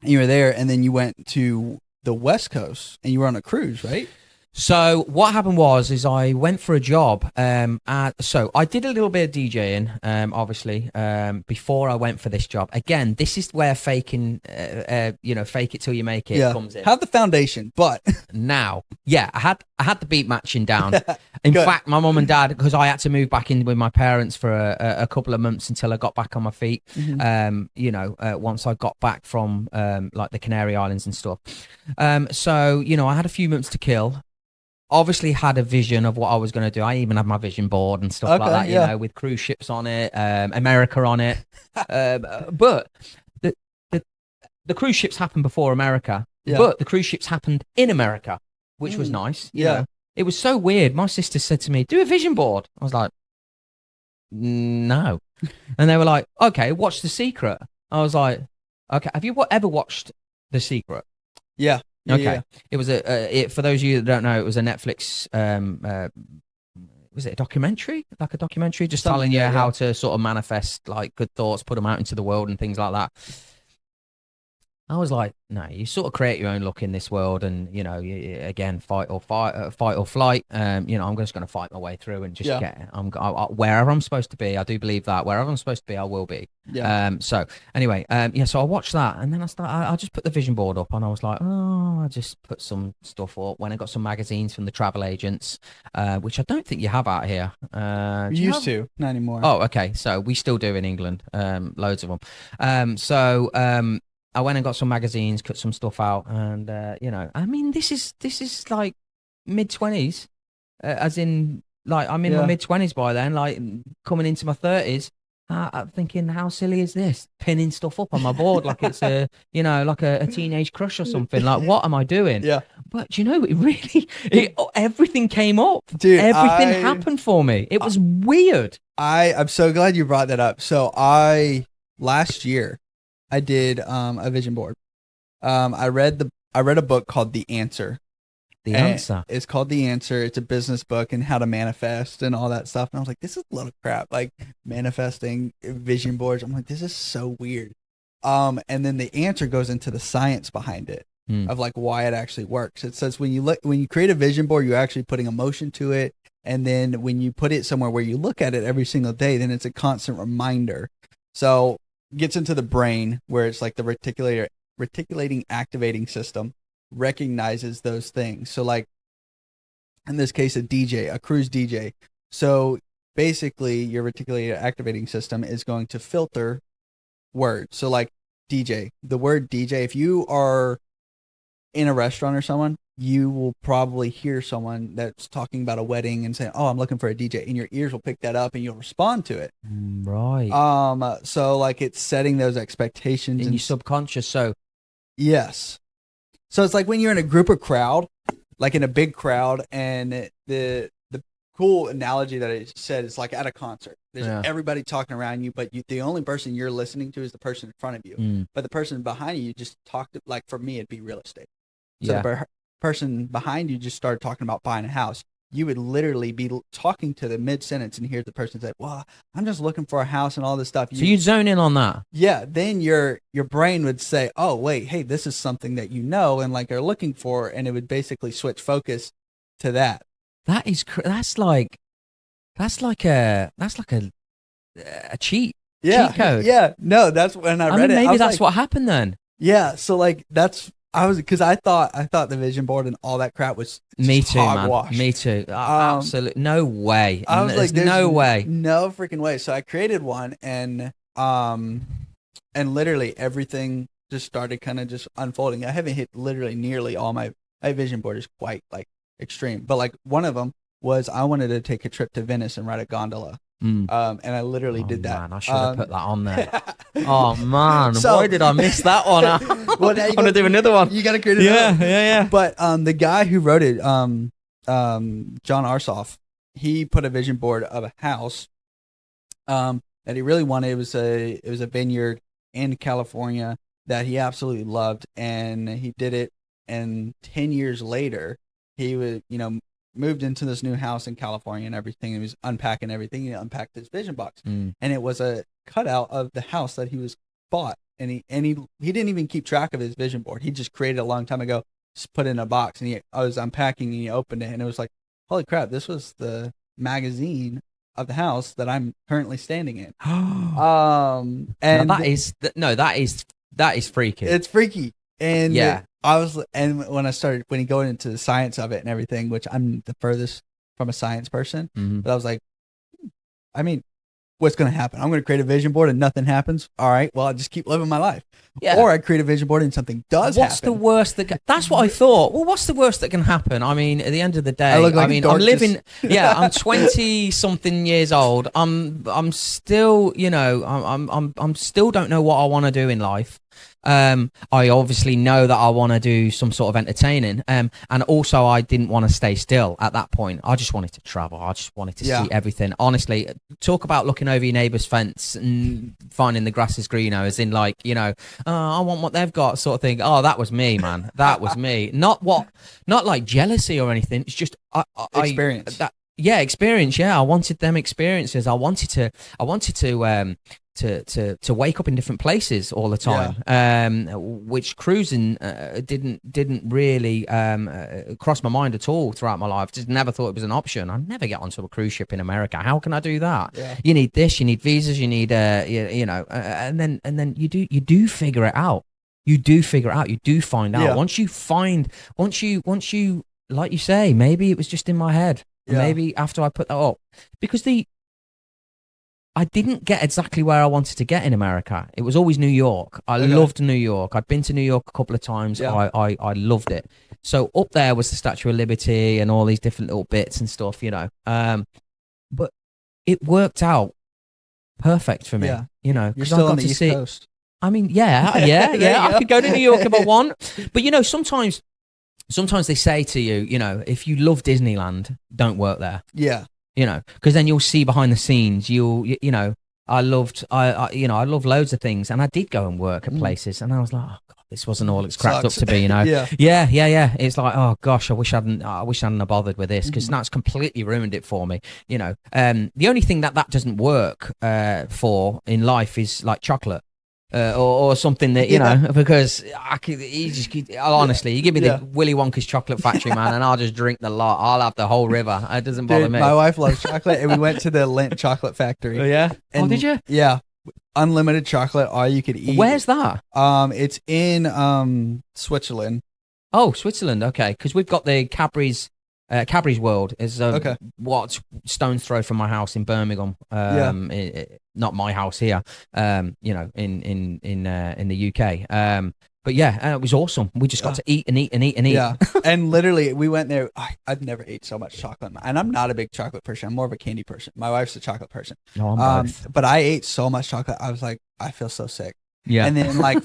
you were there, and then you went to the West Coast, and you were on a cruise, right? So what happened was I went for a job. So I did a little bit of DJing, obviously, before I went for this job. Again, this is where faking, fake it till you make it comes in. Have the foundation, but now, I had the beat matching down. In fact, my mum and dad, because I had to move back in with my parents for a couple of months until I got back on my feet. Once I got back from like the Canary Islands and stuff. So I had a few months to kill. Obviously had a vision of what I was going to do. I even had my vision board and stuff like that, you know, with cruise ships on it, America on it. But the cruise ships happened before America, but the cruise ships happened in America, which was nice. You know? It was so weird. My sister said to me, do a vision board. I was like, no. And they were like, okay, watch The Secret. I was like, okay, have you ever watched The Secret? Yeah. Okay. Yeah. It was for those of you that don't know, it was a Netflix was it a documentary? Like a documentary just telling you how to sort of manifest like good thoughts, put them out into the world and things like that. I was like, no, you sort of create your own luck in this world, and again, fight or flight. I'm just going to fight my way through and just get. Wherever I'm supposed to be, I do believe that wherever I'm supposed to be, I will be. Yeah. So anyway, so I watched that, and then I just put the vision board up, and I was like, I just put some stuff up. When I got some magazines from the travel agents, which I don't think you have out here. We used to, not anymore. Oh, okay. So we still do in England, loads of them. I went and got some magazines, cut some stuff out, and I mean, this is like mid-20s, as in like I'm in my mid-20s by then, like coming into my 30s. I'm thinking, how silly is this? Pinning stuff up on my board like it's like a teenage crush or something. Like, what am I doing? Yeah. But everything came up. Dude, everything happened for me. It was weird. I'm so glad you brought that up. So last year, I did a vision board. I read a book called The Answer. The Answer. It's called The Answer. It's a business book and how to manifest and all that stuff. And I was like, this is a load of crap. Like manifesting vision boards. I'm like, this is so weird. And then The Answer goes into the science behind it of like why it actually works. It says when you create a vision board, you're actually putting emotion to it. And then when you put it somewhere where you look at it every single day, then it's a constant reminder. So gets into the brain where it's like the reticulating activating system recognizes those things. So like in this case, a cruise DJ. So basically your reticulating activating system is going to filter words. So like DJ, the word DJ, if you are in a restaurant or someone, you will probably hear someone that's talking about a wedding and saying, "Oh, I'm looking for a DJ," and your ears will pick that up and you'll respond to it. Right. So like it's setting those expectations in your subconscious. So yes. So it's like when you're in a group of crowd, like in a big crowd, and the cool analogy that I said is like at a concert. There's everybody talking around you, but the only person you're listening to is the person in front of you. But the person behind you just talked, like for me, it'd be real estate. So the person behind you just started talking about buying a house. you would literally be talking to the mid-sentence and hear the person say, well, I'm just looking for a house and all this stuff. So you'd zone in on that. Yeah. Then your brain would say, oh, wait, hey, this is something that you know and like are looking for. And it would basically switch focus to that. That's like a cheat. Yeah. Cheat code. Yeah. No, that's when I read it. Maybe that's like, what happened then. Yeah. So like because I thought the vision board and all that crap was Me too, hogwash. man. Me too. Absolutely. No way. I was like, there's no way. No freaking way. So I created one and literally everything just started kind of just unfolding. I haven't hit literally nearly all my vision board is quite like extreme, but like one of them was I wanted to take a trip to Venice and ride a gondola. And I literally did that. Man, I should have put that on there. Oh man, So- why did I miss that one? Well, now I'm gonna do another one. You got to create another one. Yeah. But the guy who wrote it, John Arsoff, he put a vision board of a house that he really wanted. It was a vineyard in California that he absolutely loved, and he did it. And 10 years later, he was moved into this new house in California and everything. He was unpacking everything. He unpacked his vision box, and it was a cutout of the house that he was bought. And he didn't even keep track of his vision board. He just created it a long time ago, just put it in a box. And I was unpacking, and he opened it, and it was like, holy crap! This was the magazine of the house that I'm currently standing in. And now that is freaky. it's freaky. And Yeah. when he got into the science of it and everything, which I'm the furthest from a science person, Mhm. but I was like, I mean, what's going to happen? I'm going to create a vision board and nothing happens. All right, well, I just keep living my life. Yeah. Or I create a vision board and something does What's the happen. worst that's what I thought. Well, what's the worst that can happen? I mean, at the end of the day, I look like a I'm dork living. Yeah, I'm 20 something years old. I'm still, I'm still don't know what I want to do in life. I obviously know that I want to do some sort of entertaining. And also I didn't want to stay still at that point. I just wanted to travel. I just wanted to see everything. Honestly, talk about looking over your neighbour's fence and finding the grass is greener, as in like, I want what they've got sort of thing. Oh, that was me, man. That was me. Not like jealousy or anything. It's just Experience. Experience. Yeah, I wanted them experiences. I wanted to wake up in different places all the time, which cruising didn't really cross my mind at all throughout my life. Just never thought it was an option. I'd never get onto a cruise ship in America. How can I do that? You need this, you need visas, you need and then you do figure it out. You do find out. Once you like you say, maybe it was just in my head. Maybe after I put that up, because I didn't get exactly where I wanted to get in America. It was always New York. I loved New York. I'd been to New York a couple of times. I loved it. So up there was the Statue of Liberty and all these different little bits and stuff, but it worked out perfect for me, You're still on the East Coast. I mean, yeah. I could go to New York if I want. But, sometimes they say to you, if you love Disneyland, don't work there. Yeah. Because then you'll see behind the scenes. I loved loads of things, and I did go and work at places, and I was like, oh God, this wasn't all it's cracked up to be, Yeah. It's like, oh gosh, I wish I hadn't have bothered with this, because that's completely ruined it for me. The only thing that doesn't work for in life is like chocolate. Or something that because honestly, you give me the Willy Wonka's chocolate factory, man, and I'll just drink the lot. I'll have the whole river. It doesn't bother me. My wife loves chocolate, and we went to the Lindt chocolate factory. Oh yeah, and did you? Yeah, unlimited chocolate, all you could eat. Where's that? It's in Switzerland. Oh, Switzerland. Okay, because we've got the Cadbury's World is what stone's throw from my house in Birmingham. Not my house here. In the UK. But yeah, it was awesome. We just got to eat and eat and eat and eat. Yeah, and literally we went there. I've never ate so much chocolate, and I'm not a big chocolate person. I'm more of a candy person. My wife's a chocolate person. No, I'm both. But I ate so much chocolate. I was like, I feel so sick. Yeah. And then like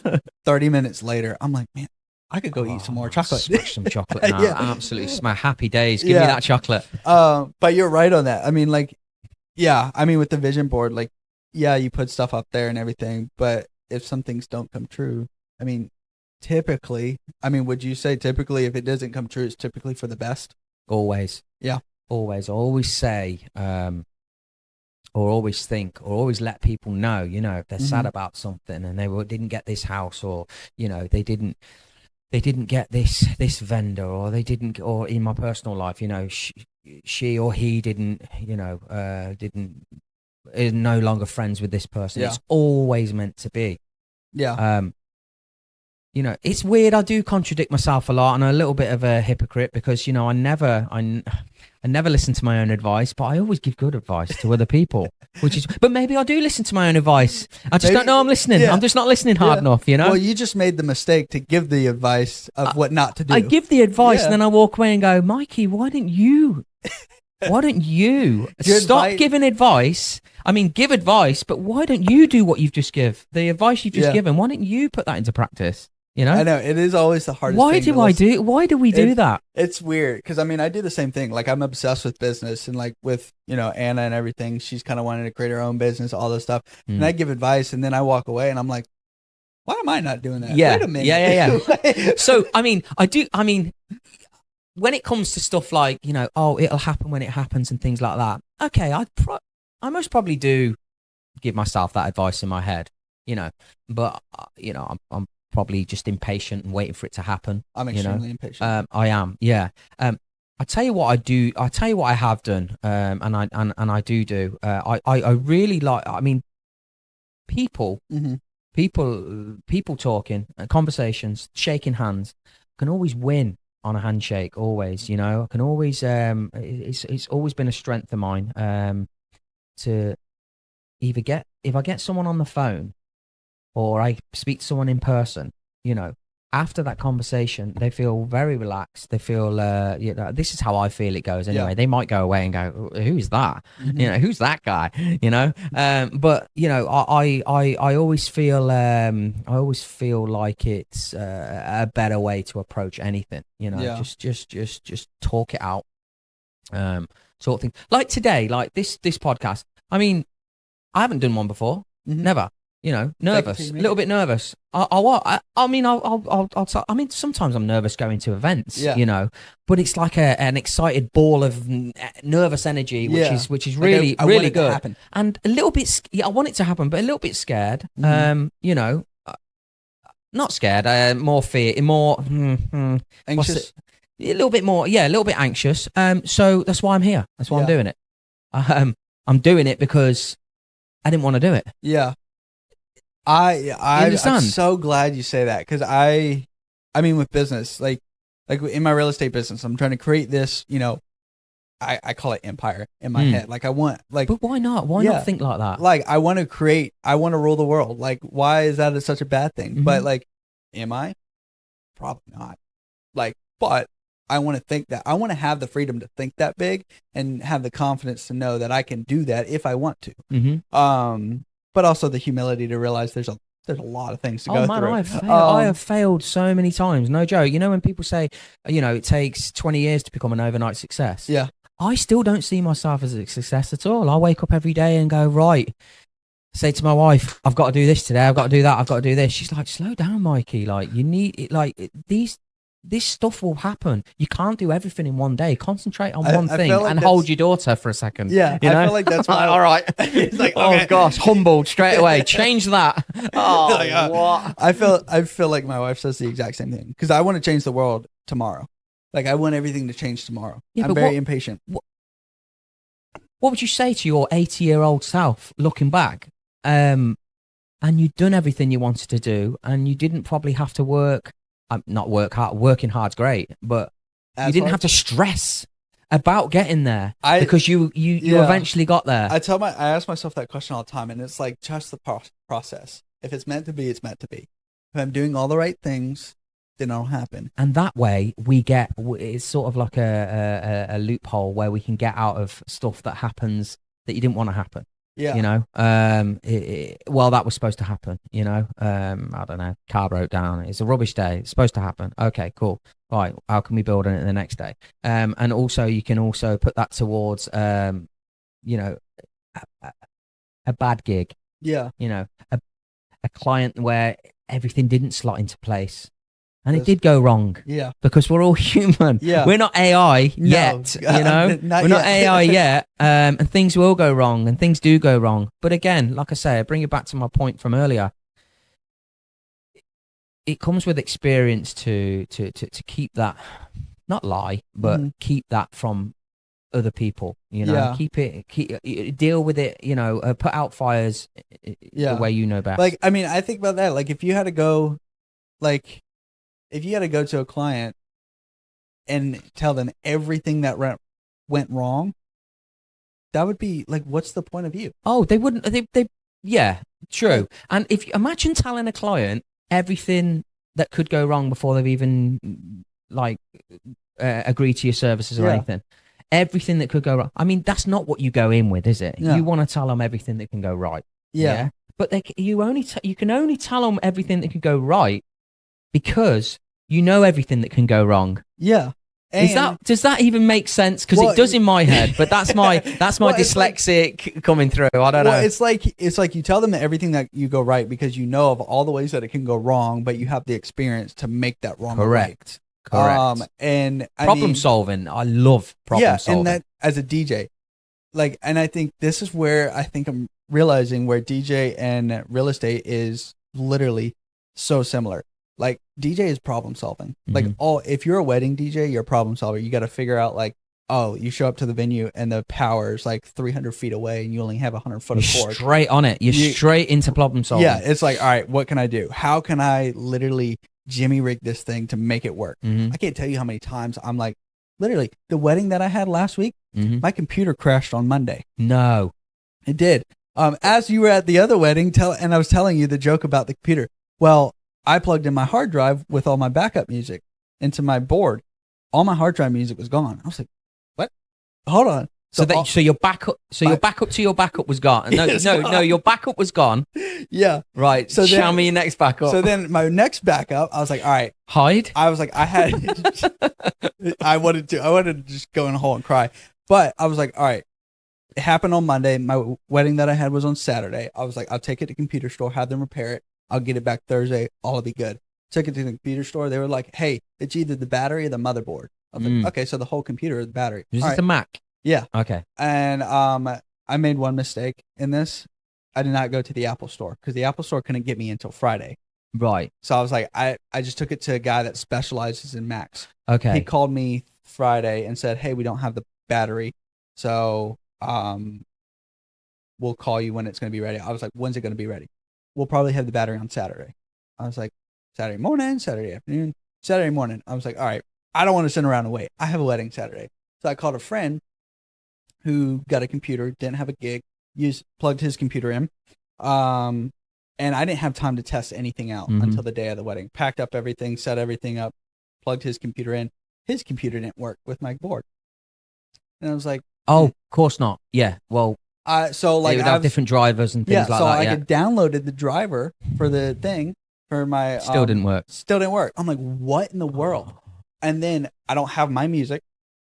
30 minutes later, I'm like, man, I could go eat some more chocolate. Smash some chocolate now. Absolutely smash. Happy days. Give me that chocolate. But you're right on that. I mean, like, with the vision board, like, you put stuff up there and everything, but if some things don't come true, I mean, would you say typically if it doesn't come true, it's typically for the best? Always. Yeah. always say, or always think, or always let people know, you know, if they're sad about something and didn't get this house, or, you know, they didn't get this vendor, or they didn't, or in my personal life, you know, she or he didn't, you know, is no longer friends with this person. Yeah. It's always meant to be. Yeah. You know, it's weird. I do contradict myself a lot, and I'm a little bit of a hypocrite because, you know, I never listen to my own advice, but I always give good advice to other people. But maybe I do listen to my own advice. I just don't know I'm listening. Yeah. I'm just not listening hard enough, you know? Well, you just made the mistake to give the advice of what not to do. I give the advice and then I walk away and go, Mikey, why don't you stop giving advice? I mean, give advice, but why don't you do what you've just give? The advice you've just given, why don't you put that into practice? You know? I know, it is always the hardest Why thing. Why do we do that? It's weird because I mean, I do the same thing. Like, I'm obsessed with business, and like with, you know, Anna and everything, she's kind of wanting to create her own business, all this stuff. And I give advice, and then I walk away, and I'm like, why am I not doing that? Yeah. Wait a minute. Yeah. So, I mean, when it comes to stuff like, you know, oh, it'll happen when it happens and things like that. Okay, I most probably do give myself that advice in my head, you know, but you know, I'm probably just impatient and waiting for it to happen. I'm extremely impatient. I am, yeah. I tell you what I do. I tell you what I have done, and I do. I really like. I mean, people talking, conversations, shaking hands, can always win on a handshake. Always, you know, I can always. It's always been a strength of mine. To either if I get someone on the phone, or I speak to someone in person, you know, after that conversation, they feel very relaxed. They feel, you know, this is how I feel it goes anyway. Yeah. They might go away and go, who's that? You know, who's that guy? You know, but you know, I always feel, like it's a better way to approach anything. You know, just talk it out, sort of thing. Like today, like this podcast. I mean, I haven't done one before, never. You know, nervous, a little bit nervous. I mean, sometimes I'm nervous going to events, you know, but it's like an excited ball of nervous energy, which is really, like really good. And a little bit, I want it to happen, but a little bit scared. You know, not scared, more fear, more anxious. A little bit more, a little bit anxious. So that's why I'm here. That's why I'm doing it. I'm doing it because I didn't want to do it. Yeah. I'm so glad you say that, because I mean, with business, like in my real estate business, I'm trying to create this, you know, I call it empire in my head. Like, I want, like, but why not? Why not think like that? Like, I want to rule the world. Like, why is that such a bad thing? But like, am I? Probably not. Like, but I want to think that. I want to have the freedom to think that big and have the confidence to know that I can do that if I want to. But also the humility to realize there's a lot of things to go through. I have failed so many times. No joke. You know, when people say, you know, it takes 20 years to become an overnight success. Yeah. I still don't see myself as a success at all. I wake up every day and go, right, say to my wife, I've got to do this today. I've got to do that. I've got to do this. She's like, slow down, Mikey. Like, you need it. Like, this stuff will happen. You can't do everything in one day. Concentrate on one thing and hold your daughter for a second. Yeah, you know? I feel like that's why. All right. It's like, okay. Oh gosh, humbled straight away. Change that. Oh, like, what? I feel like my wife says the exact same thing, because I want to change the world tomorrow. Like, I want everything to change tomorrow. Yeah, I'm very impatient. What would you say to your 80-year-old self looking back? And you'd done everything you wanted to do, and you didn't probably have to work. Not work hard. Working hard's great, but you didn't have to stress about getting there because you eventually got there. I ask myself that question all the time, and it's like, trust the process. If it's meant to be, it's meant to be. If I'm doing all the right things, then it'll happen. And that way, it's sort of like a loophole where we can get out of stuff that happens that you didn't want to happen. Yeah. You know, well, that was supposed to happen, you know, I don't know, car broke down. It's a rubbish day. It's supposed to happen. Okay, cool. Right. How can we build on it the next day? And also you can also put that towards, you know, a bad gig. Yeah. You know, a client where everything didn't slot into place. And it did go wrong. Yeah. Because we're all human. Yeah. We're not AI yet, you know? We're not AI yet. And things will go wrong, and things do go wrong. But again, like I say, I bring it back to my point from earlier. It comes with experience to keep that, not lie, but keep that from other people, you know, deal with it, you know, put out fires the way you know best. Like, I mean, I think about that. Like, if you had to go to a client and tell them everything that went wrong, that would be like, what's the point of you? Oh, they wouldn't. Yeah, true. And if imagine telling a client everything that could go wrong before they've even like agreed to your services or anything, everything that could go wrong. I mean, that's not what you go in with, is it? Yeah. You want to tell them everything that can go right. Yeah. But you can only tell them everything that can go right because you know everything that can go wrong. Yeah. Does that even make sense? Because it does in my head, but that's my dyslexic coming through. I don't know. It's like you tell them everything that you go right because you know of all the ways that it can go wrong, but you have the experience to make that wrong. Correct. Right. And problem solving. I love problem solving. And that as a DJ, like, and I think this is where I think I'm realizing where DJ and real estate is literally so similar. Like, DJ is problem solving. Like, if you're a wedding DJ, you're a problem solver. You got to figure out, like, oh, you show up to the venue and the power's like 300 feet away and you only have 100 foot of cord. Straight on it. You're straight into problem solving. Yeah, it's like, all right, what can I do? How can I literally Jimmy rig this thing to make it work? I can't tell you how many times I'm like, literally, the wedding that I had last week, my computer crashed on Monday. No. It did. As you were at the other wedding, and I was telling you the joke about the computer. Well, I plugged in my hard drive with all my backup music into my board. All my hard drive music was gone. I was like, "What? Hold on." So your backup to your backup was gone. No, your backup was gone. Yeah. Right. So show me your next backup. So then my next backup, I was like, all right, hide. I was like, I wanted to just go in a hole and cry, but I was like, all right. It happened on Monday. My wedding that I had was on Saturday. I was like, I'll take it to computer store, have them repair it. I'll get it back Thursday. All will be good. Took it to the computer store. They were like, hey, it's either the battery or the motherboard. I was like, okay, so the whole computer is the battery. Is this a Mac? Yeah. Okay. And I made one mistake in this. I did not go to the Apple store because the Apple store couldn't get me until Friday. Right. So I was like, I just took it to a guy that specializes in Macs. Okay. He called me Friday and said, hey, we don't have the battery. So we'll call you when it's going to be ready. I was like, when's it going to be ready? We'll probably have the battery on Saturday. I was like, Saturday morning, Saturday afternoon, Saturday morning. I was like, all right, I don't want to sit around and wait. I have a wedding Saturday. So I called a friend who got a computer, didn't have a gig, plugged his computer in. And I didn't have time to test anything out until the day of the wedding. Packed up everything, set everything up, plugged his computer in. His computer didn't work with my board. And I was like, oh, of course not. Yeah. Well, so like they would have different drivers and things like that. So I could downloaded the driver for the thing for my still didn't work. Still didn't work. I'm like, what in the world? And then I don't have my music.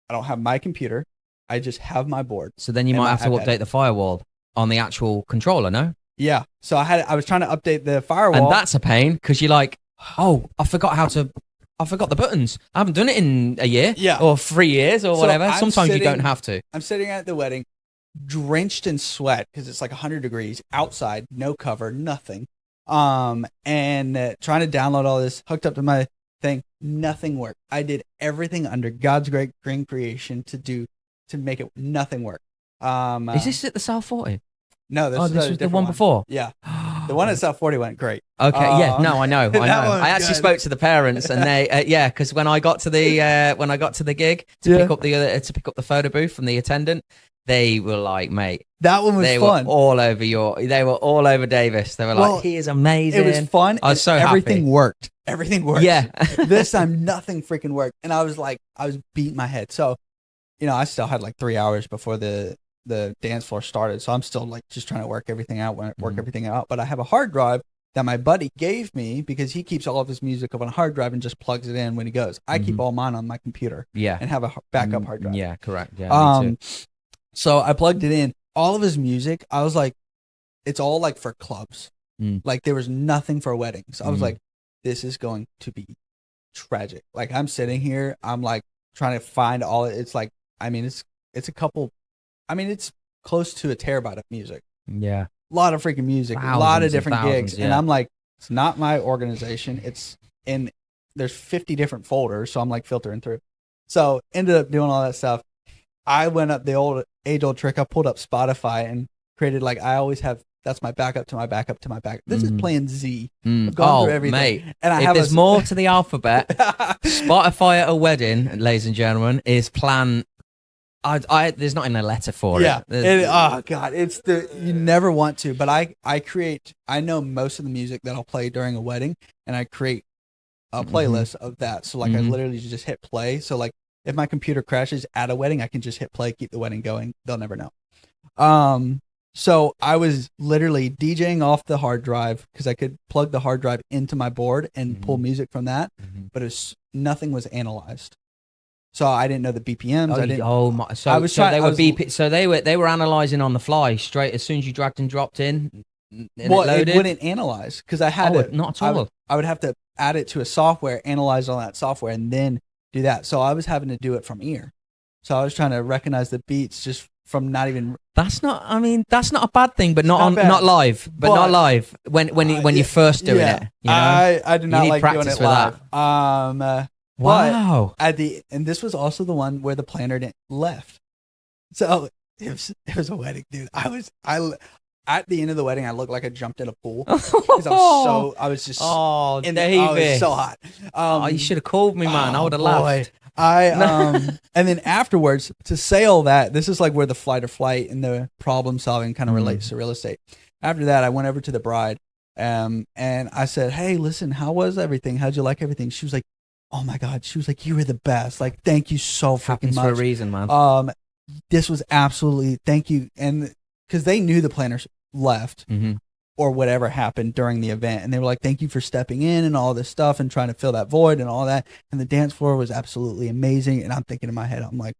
I don't have my computer. I just have my board. So then you might have to update the firewall on the actual controller, no? Yeah. So I was trying to update the firewall. And that's a pain because you're like, oh, I forgot the buttons. I haven't done it in a year or 3 years or whatever. Sometimes you don't have to. I'm sitting at the wedding, drenched in sweat because it's like 100 degrees outside, no cover, nothing. And trying to download all this, hooked up to my thing, nothing worked. I did everything under God's great green creation to make it, nothing work. Is this at the South 40? No, this was the one before. Yeah, the one at South 40 went great. Okay, yeah, no, I know. I actually spoke to the parents, and they, because when I got to the gig to pick up the photo booth from the attendant, they were like, mate, that one was fun. They were all over Davis. They were like, he is amazing. It was fun. I was so everything happy. worked. Everything worked. Yeah. This time, nothing freaking worked, and I was beating my head. So, I still had like 3 hours before the dance floor started. So I'm still like just trying to work everything out. But I have a hard drive that my buddy gave me because he keeps all of his music on a hard drive and just plugs it in when he goes. I keep all mine on my computer. Yeah. And have a backup hard drive. Yeah, correct. Yeah. Me too. So I plugged it in. All of his music, I was like, it's all like for clubs. Like there was nothing for weddings. I was like, this is going to be tragic. Like I'm sitting here, I'm like trying to find all. It's like, I mean, it's a couple. I mean, it's close to a terabyte of music. Yeah. A lot of freaking music, a lot of Thousands and different thousands, gigs, yeah. and I'm like, it's not my organization. It's in there's 50 different folders, so I'm like filtering through. So ended up doing all that stuff. I went up the age-old trick. I pulled up Spotify and created like I always have. That's my backup to my backup to my backup. This is plan Z. I've gone through everything. Mate, and if there's more to the alphabet, Spotify at a wedding, ladies and gentlemen, is plan. There's not even a letter for it. Oh God, it's you never want to, but I know most of the music that I'll play during a wedding, and I create a playlist of that. So like I literally just hit play. So like if my computer crashes at a wedding, I can just hit play, keep the wedding going. They'll never know. So I was literally DJing off the hard drive because I could plug the hard drive into my board and pull music from that, but nothing was analyzed. So I didn't know the BPMs. I didn't. Oh my! So they were analyzing on the fly straight as soon as you dragged and dropped in. It wouldn't analyze because I had not at all. I would have to add it to a software, analyze all that software, and then do that. So I was having to do it from ear. So I was trying to recognize the beats just from not even. That's not a bad thing, but not live. But not live when you're first doing it. You know? I did not like doing it live. Wow. And this was also the one where the planner left. So it was a wedding, dude. At the end of the wedding, I looked like I jumped in a pool because I was just David. It was so hot. You should have called me, man. I would have laughed. And then afterwards, to say all that, this is like where the flight or flight and the problem solving kind of relates to real estate. After that, I went over to the bride, and I said, "Hey, listen, how was everything? How'd you like everything?" She was like, "Oh my God," she was like, "You were the best. Like, thank you so fucking much for a reason, man." This was absolutely thank you, and because they knew the planners left or whatever happened during the event, and they were like, "Thank you for stepping in and all this stuff and trying to fill that void and all that." And the dance floor was absolutely amazing. And I'm thinking in my head, I'm like,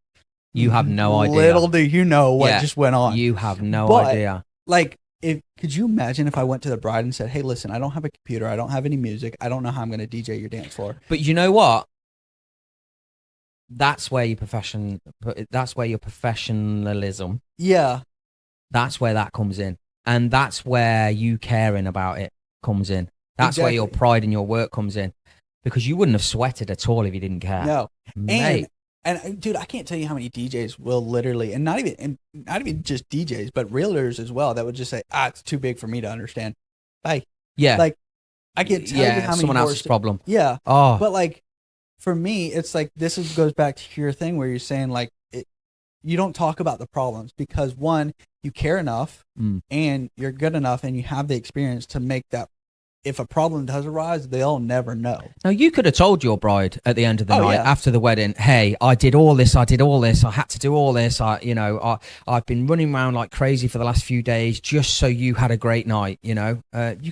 "You have no idea. Little do you know what just went on. You have no idea." Like, could you imagine if I went to the bride and said, "Hey, listen, I don't have a computer. I don't have any music. I don't know how I'm going to DJ your dance floor." But you know what? That's where your professionalism. Yeah. That's where that comes in. And that's where you caring about it comes in. That's where your pride in your work comes in. Because you wouldn't have sweated at all if you didn't care. No. Mate. And dude, I can't tell you how many DJs will literally, and not even just DJs, but realtors as well, that would just say, "It's too big for me to understand." Like, yeah. Like, I can't tell you how many someone else's problem. Yeah. Oh. But like, for me, it's like, goes back to your thing where you're saying like, you don't talk about the problems because one, you care enough and you're good enough and you have the experience to make that. If a problem does arise, they'll never know. Now, you could have told your bride at the end of the night, yeah. after the wedding, "Hey, I did all this. I had to do all this. I've been running around like crazy for the last few days just so you had a great night." You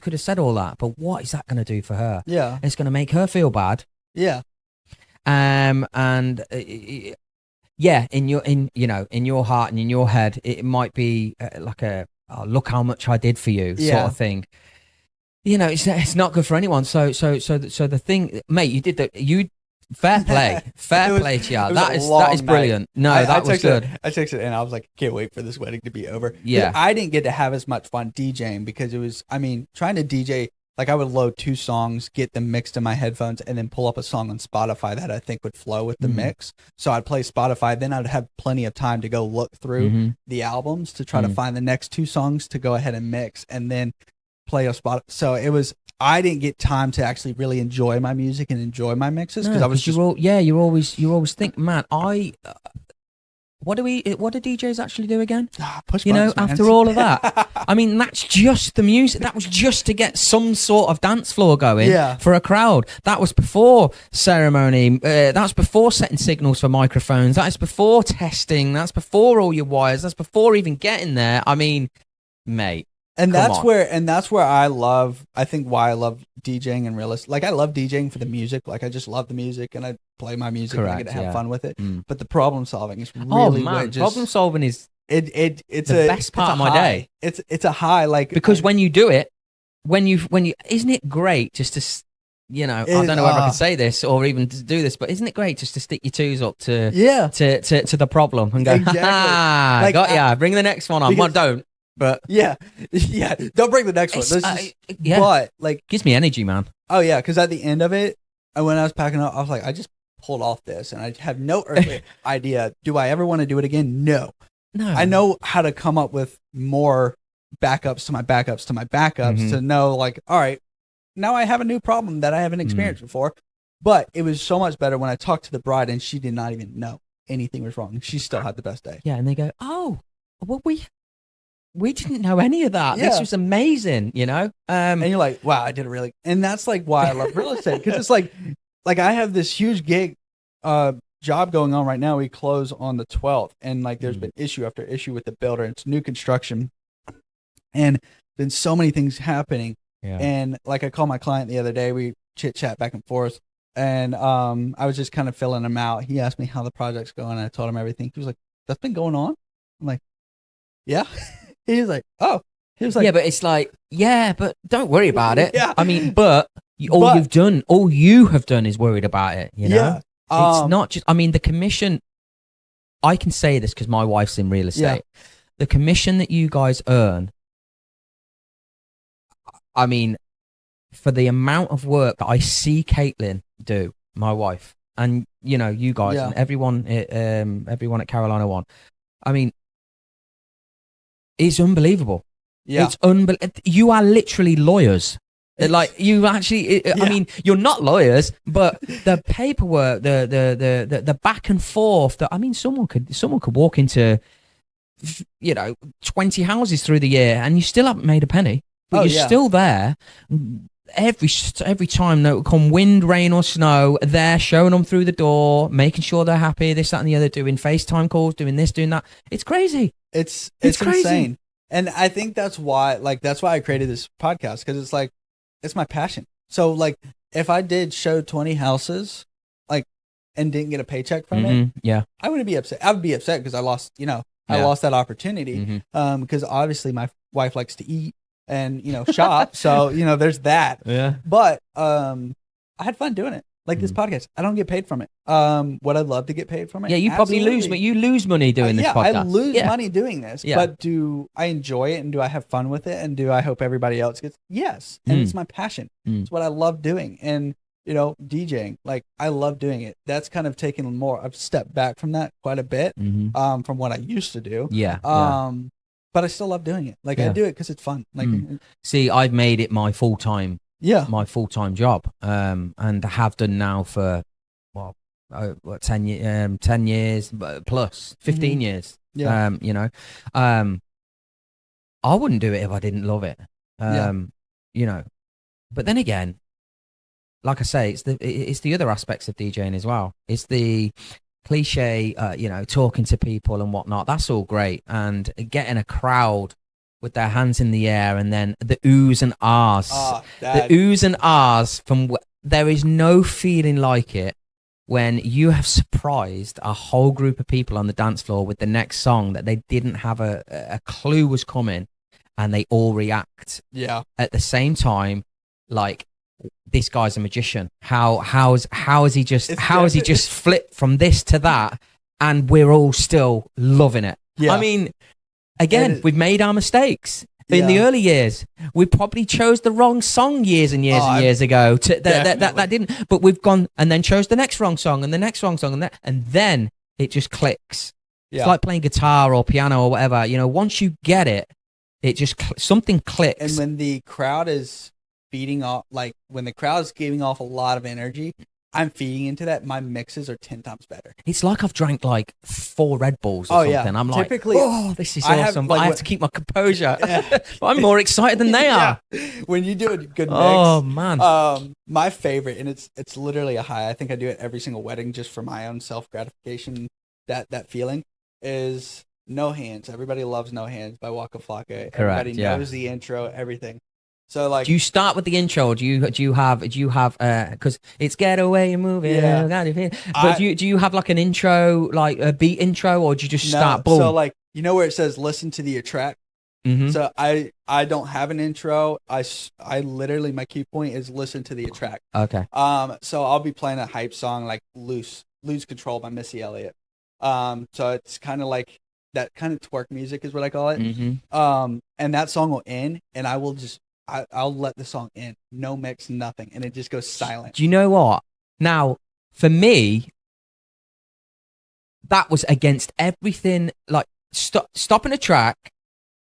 could have said all that, but what is that going to do for her? Yeah. It's going to make her feel bad. Yeah. In your heart and in your head, it might be like look how much I did for you sort of thing. It's not good for anyone. So the thing, mate, you did that. Fair play to you. That is brilliant. Night. That was good. I texted and I was like, can't wait for this wedding to be over. Yeah. I didn't get to have as much fun DJing because it was, trying to DJ. Like I would load 2 songs, get them mixed in my headphones, and then pull up a song on Spotify that I think would flow with the mix. So I'd play Spotify, then I'd have plenty of time to go look through the albums to try to find the next 2 songs to go ahead and mix, and then play a spot. So I didn't get time to actually really enjoy my music and enjoy my mixes because I was just you always think, man, what do DJs actually do again? Push buttons, man. After all of that. That's just the music. That was just to get some sort of dance floor going for a crowd. That was before ceremony. That was before setting signals for microphones. That is before testing. That's before all your wires. That's before even getting there. Mate. And that's where I think why I love DJing and real estate. Like I love DJing for the music. Like I just love the music and I play my music and I get to have fun with it. But the problem solving is really problem solving is it's the best part of my day. It's a high, like, because when you do it, when you isn't it great just to you know, I don't know whether I could say this or even to do this, but isn't it great just to stick your twos up to to the problem and go, Exactly. like, got ya, bring the next one on. Well, don't. But yeah, don't bring the next one. But like, gives me energy, man. Oh yeah, because at the end of it, when I was packing up, I was like, I just pulled off this, and I have no earthly idea. Do I ever want to do it again? No. I know how to come up with more backups to my backups to my backups to know, like, all right, now I have a new problem that I haven't experienced before. But it was so much better when I talked to the bride, and she did not even know anything was wrong. She still had the best day. Yeah, and they go, oh, well, we didn't know any of that. This was amazing, you know? And you're like, wow, I did it really. And that's like why I love real estate. Because it's like I have this huge gig job going on right now. We close on the 12th. And like there's been issue after issue with the builder. It's new construction. And been so many things happening. Yeah. And like I called my client the other day. We chit chat back and forth. And I was just kind of filling him out. He asked me how the project's going. And I told him everything. He was like, that's been going on? I'm like, yeah. He was like, oh. He was like, yeah, but it's like, yeah, but don't worry about it. Yeah. I mean, all you have done is worried about it, you know? Yeah. It's not just, I mean, the commission, I can say this because my wife's in real estate. Yeah. The commission that you guys earn, I mean, for the amount of work that I see Caitlin do, my wife, and, you know, you guys and everyone at Carolina One, I mean, it's unbelievable. Yeah. It's you are literally lawyers. Like you actually, I mean, you're not lawyers, but the paperwork, the back and forth. I mean, someone could walk into, you know, 20 houses through the year, and you still haven't made a penny. But you're still there. Every time, no, come wind, rain, or snow, they're showing them through the door, making sure they're happy. This, that, and the other, doing FaceTime calls, doing this, doing that. It's crazy. It's crazy. Insane. And I think that's why I created this podcast, because it's like, it's my passion. So like, if I did show 20 houses, like, and didn't get a paycheck from it, I wouldn't be upset. I would be upset because I lost, I lost that opportunity. Because obviously my wife likes to eat and, shop. So, there's that. Yeah. But I had fun doing it. Like this podcast, I don't get paid from it. Would I love to get paid from it? Yeah, you probably lose, but you lose money doing this podcast. I lose money doing this, but do I enjoy it and do I have fun with it and do I hope everybody else gets? Yes, and it's my passion. It's what I love doing, and DJing, like I love doing it. That's kind of taken more. I've stepped back from that quite a bit, from what I used to do. But I still love doing it. Like I do it because it's fun. Like, see, I've made it my full-time. My full-time job, and have done now for 10 years plus 15 years. I wouldn't do it if I didn't love it. But then again, like I say, it's the other aspects of DJing as well. It's the cliche, talking to people and whatnot. That's all great, and getting a crowd with their hands in the air, and then the oohs and ahs. The oohs and ahs there is no feeling like it when you have surprised a whole group of people on the dance floor with the next song that they didn't have a clue was coming, and they all react at the same time. Like, this guy's a magician. How has he just flipped from this to that, and we're all still loving it. I mean, again, we've made our mistakes. In the early years, we probably chose the wrong song years and years ago. That didn't. But we've gone and then chose the next wrong song and the next wrong song, and then it just clicks. It's like playing guitar or piano or whatever. Once you get it, it just something clicks. And when the crowd is feeding off, like when the crowd is giving off a lot of energy, I'm feeding into that. My mixes are 10 times better. It's like I've drank like 4 Red Bulls or something. I'm like, this is awesome. I have to keep my composure. I'm more excited than they are. When you do a good mix. Oh man. My favorite, and it's literally a high. I think I do it every single wedding just for my own self gratification. That feeling is No Hands. Everybody loves No Hands by Waka Flocka. Everybody knows the intro, everything. So like, do you start with the intro, or do you have because it's Get Away and Move It, but do you have like an intro, like a beat intro, or do you just start boom? So like, where it says listen to the track, Mhm. So I don't have an intro. I literally, my key point is listen to the track. Okay. So I'll be playing a hype song like Lose Control by Missy Elliott. So it's kind of like that kind of twerk music is what I call it. And that song will end, and I'll let the song end, no mix, nothing, and it just goes silent. Do you know what? Now, for me, that was against everything. Like stopping a track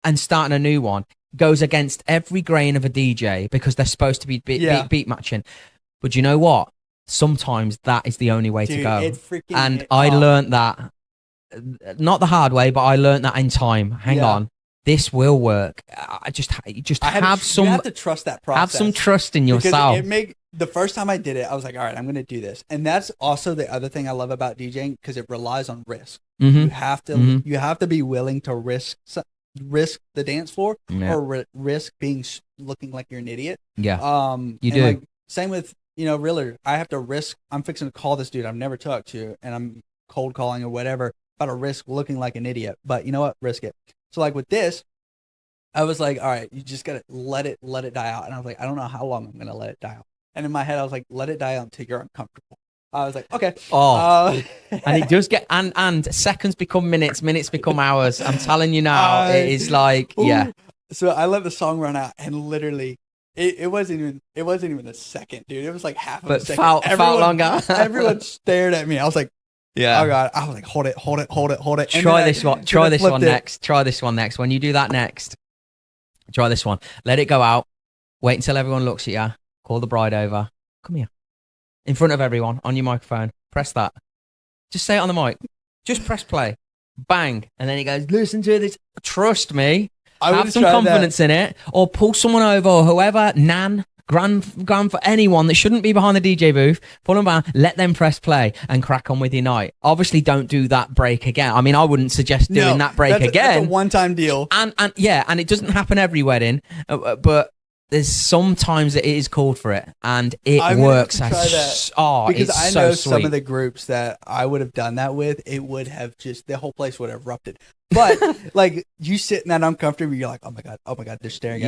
and starting a new one goes against every grain of a DJ because they're supposed to be beat matching. But you know what? Sometimes that is the only way to go. And I learned that, not the hard way, but I learned that in time. Hang on. This will work. You have to trust that process. Have some trust in yourself. Because the first time I did it, I was like, all right, I'm going to do this. And that's also the other thing I love about DJing, because it relies on risk. You have to be willing to risk the dance floor or risk looking like you're an idiot. Yeah. You do. Like, same with, realtor. I have to risk. I'm fixing to call this dude I've never talked to, and I'm cold calling or whatever. About to risk looking like an idiot, but you know what? Risk it. So like with this, I was like, all right, you just gotta let it die out. And I was like, I don't know how long I'm gonna let it die out. And in my head, I was like, let it die out until you're uncomfortable. I was like, okay. And it does get and seconds become minutes, minutes become hours. I'm telling you now, it is like, yeah. So I let the song run out, and literally, it wasn't even a second, dude. It was like half of a second. But felt longer. Everyone stared at me. I was like, yeah. Oh God. I was like, hold it. Try this one next. Try this one next. When you do that next, try this one. Let it go out. Wait until everyone looks at you. Call the bride over. Come here. In front of everyone on your microphone. Press that. Just say it on the mic. Just press play. Bang. And then he goes, listen to this. Trust me. Have some confidence in it. Or pull someone over, or whoever, nan, grand for anyone that shouldn't be behind the DJ booth, pull them down, let them press play and crack on with your night. Obviously, don't do that break again. I mean, I wouldn't suggest doing that break again. That's a one-time deal. And it doesn't happen every wedding, but there's sometimes it is called for it, and it works. Because I know some of the groups that I would have done that with, it would have just, the whole place would have erupted. But like, you sit in that uncomfortable, you're like, oh my god, they're staring at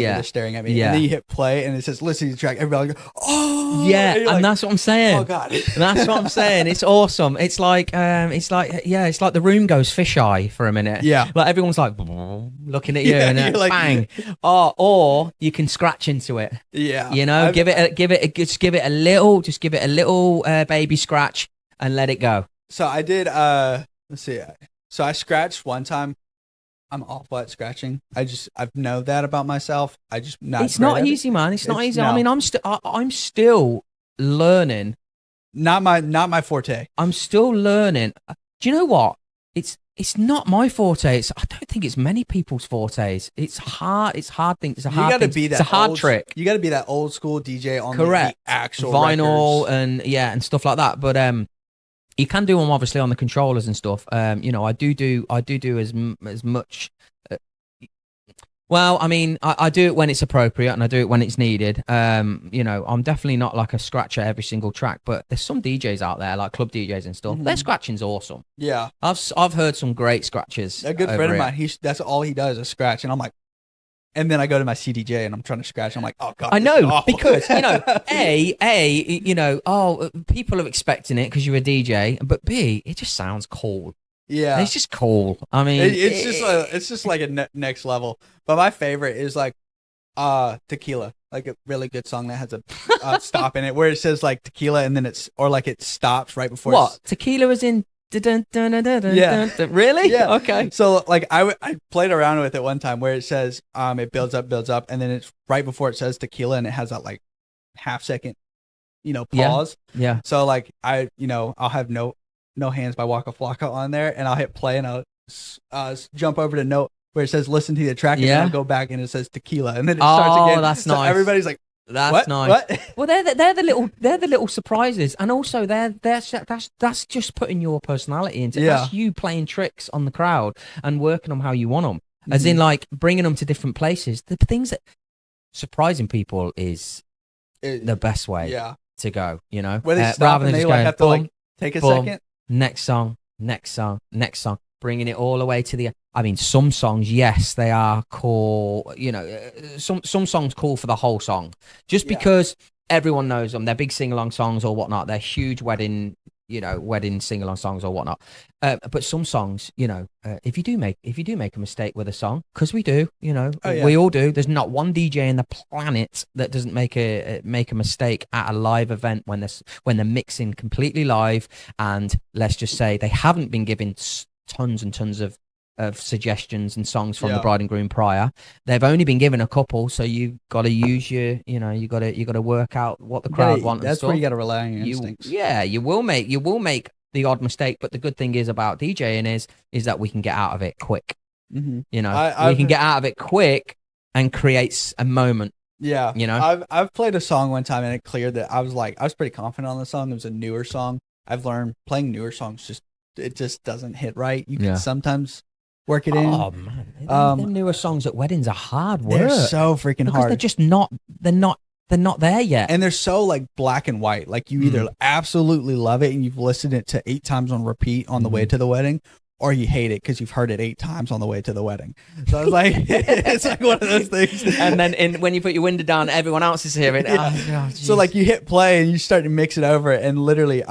me. Yeah. And then you hit play, and it says listen to the track. Everybody goes, oh yeah, and that's what I'm saying. Oh god, that's what I'm saying. It's awesome. It's like the room goes fisheye for a minute. Yeah, like everyone's like looking at you, and then like, bang. Or you can scratch into it. Yeah, give it a little baby scratch and let it go. So I did. Let's see. So I scratched one time. I'm awful at scratching. I've know that about myself. It's not easy, man. It's not easy. No. I mean, I'm still learning. Not my forte. I'm still learning. Do you know what? It's not my forte. I don't think it's many people's fortes. It's hard. It's hard thing. It's a hard thing. It's a hard trick. You got to be that old school DJ on the actual vinyl records. and stuff like that. But you can do them obviously on the controllers and stuff. I do as much. Well, I mean, I do it when it's appropriate and I do it when it's needed. I'm definitely not like a scratcher every single track, but there's some DJs out there, like club DJs and stuff. Their scratching's awesome. Yeah, I've heard some great scratches. A good friend of mine, that's all he does is scratch, and I'm like. And then I go to my CDJ and I'm trying to scratch. I'm like, oh god, I know, because people are expecting it because you're a DJ, but B, it just sounds cool. Yeah, it's just cool. I mean, it's just like a next level. But my favorite is like, Tequila, like a really good song that has a stop in it where it says like tequila and then it stops right before. What tequila is in? Yeah. Really? Yeah. Okay. So like I played around with it one time where it says it builds up and then it's right before it says tequila and it has that like half second pause. Yeah. So like I'll have no hands by Waka Flocka on there and I'll hit play and I'll jump over to note where it says listen to the track and then I'll go back and it says tequila and then it starts again. Oh, that's nice. Everybody's like, that's what? nice. What? Well, they're the little surprises, and also that's just putting your personality into it. That's you playing tricks on the crowd and working on how you want them, as in like bringing them to different places. The things that surprising people is the best way to go. Where they stop rather than just have to like take a second. Next song, bringing it all the way to the end. I mean, some songs, yes, they are cool. You know, some songs call for the whole song, just because everyone knows them. They're big sing-along songs or whatnot. They're huge wedding sing-along songs or whatnot. But some songs, you know, if you do make a mistake with a song, because we do, you know, we all do. There's not one DJ in the planet that doesn't make a mistake at a live event when they're mixing completely live, and let's just say they haven't been given tons and tons of suggestions and songs from the bride and groom prior. They've only been given a couple, so you've got to use you got to work out what the crowd want. That's where you got to rely on your instincts. You will make the odd mistake, but the good thing is about DJing is that we can get out of it quick. Mm-hmm. You know, we can get out of it quick and create a moment. Yeah, you know, I've played a song one time and it cleared that I was pretty confident on the song. It was a newer song. I've learned playing newer songs it just doesn't hit right. You can sometimes work it in. Oh man, them newer songs at weddings are hard work. They're so freaking hard. They're just not. They're not there yet. And they're so like black and white. Like you either absolutely love it and you've listened it to 8 times on repeat on the way to the wedding, or you hate it because you've heard it 8 times on the way to the wedding. So it's like it's like one of those things. And then when you put your window down, everyone else is hearing it. Oh, so like you hit play and you start to mix it over, and literally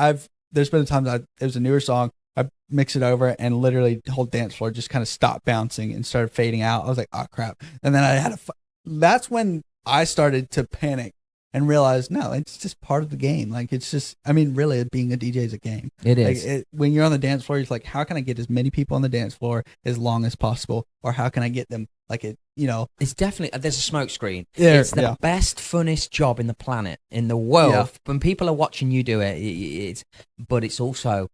there's been times it was a newer song. I mix it over and literally the whole dance floor just kind of stopped bouncing and started fading out. I was like, oh crap. And then I had that's when I started to panic and realize, no, it's just part of the game. Like it's just, I mean, really being a DJ is a game. It is. Like when you're on the dance floor, it's like, how can I get as many people on the dance floor as long as possible? Or how can I get them like it, you know? It's definitely, there's a smoke screen. Yeah, it's the best, funnest job in the planet, in the world. Yeah. When people are watching you do it, but it's also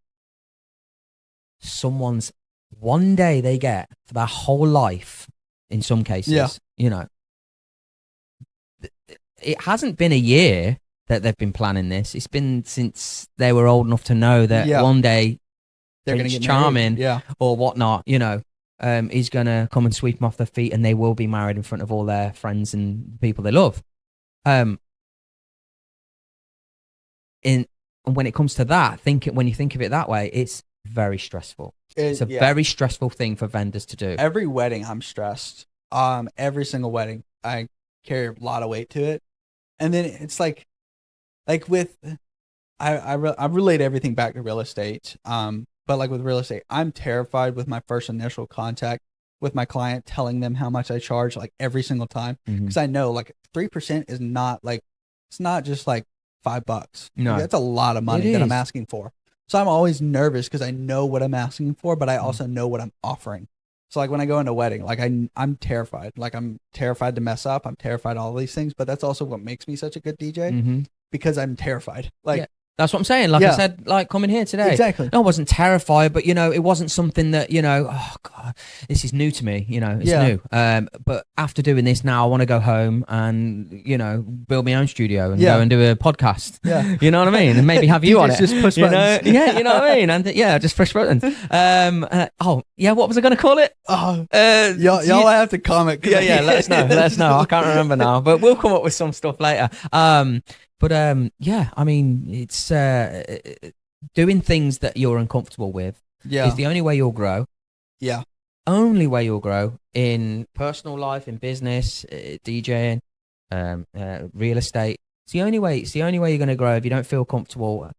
someone's one day they get for their whole life in some cases. You know, it hasn't been a year that they've been planning this. It's been since they were old enough to know that one day they're going to get Charming married. or whatnot, you know, is going to come and sweep them off their feet, and they will be married in front of all their friends and people they love. And when it comes to that, when you think of it that way, it's very stressful. It's a very stressful thing for vendors to do. Every wedding, I'm stressed. Every single wedding, I carry a lot of weight to it. And then it's like with, I relate everything back to real estate. But like with real estate, I'm terrified with my first initial contact with my client, telling them how much I charge like every single time. Because I know like 3% is not like, it's not just like $5. No, like, that's a lot of money that I'm asking for. So I'm always nervous because I know what I'm asking for, but I also know what I'm offering. So like when I go into a wedding, like I'm terrified. Like I'm terrified to mess up. I'm terrified of all these things, but that's also what makes me such a good DJ because I'm terrified. Like that's what I'm saying. Like I said, like coming here today. Exactly. I wasn't terrified, but you know, it wasn't something that, you know, oh God, this is new to me, you know, it's new. But after doing this now, I want to go home and, you know, build my own studio and go and do a podcast. Yeah. You know what I mean? And maybe have you on it. Just push buttons. You know what I mean? And just push buttons. What was I going to call it? Y'all have to comment. Yeah, let us know. I can't remember now, but we'll come up with some stuff later. But I mean, it's doing things that you're uncomfortable with is the only way you'll grow. Yeah. Only way you'll grow in personal life, in business, DJing, real estate. It's the only way you're going to grow if you don't feel comfortable.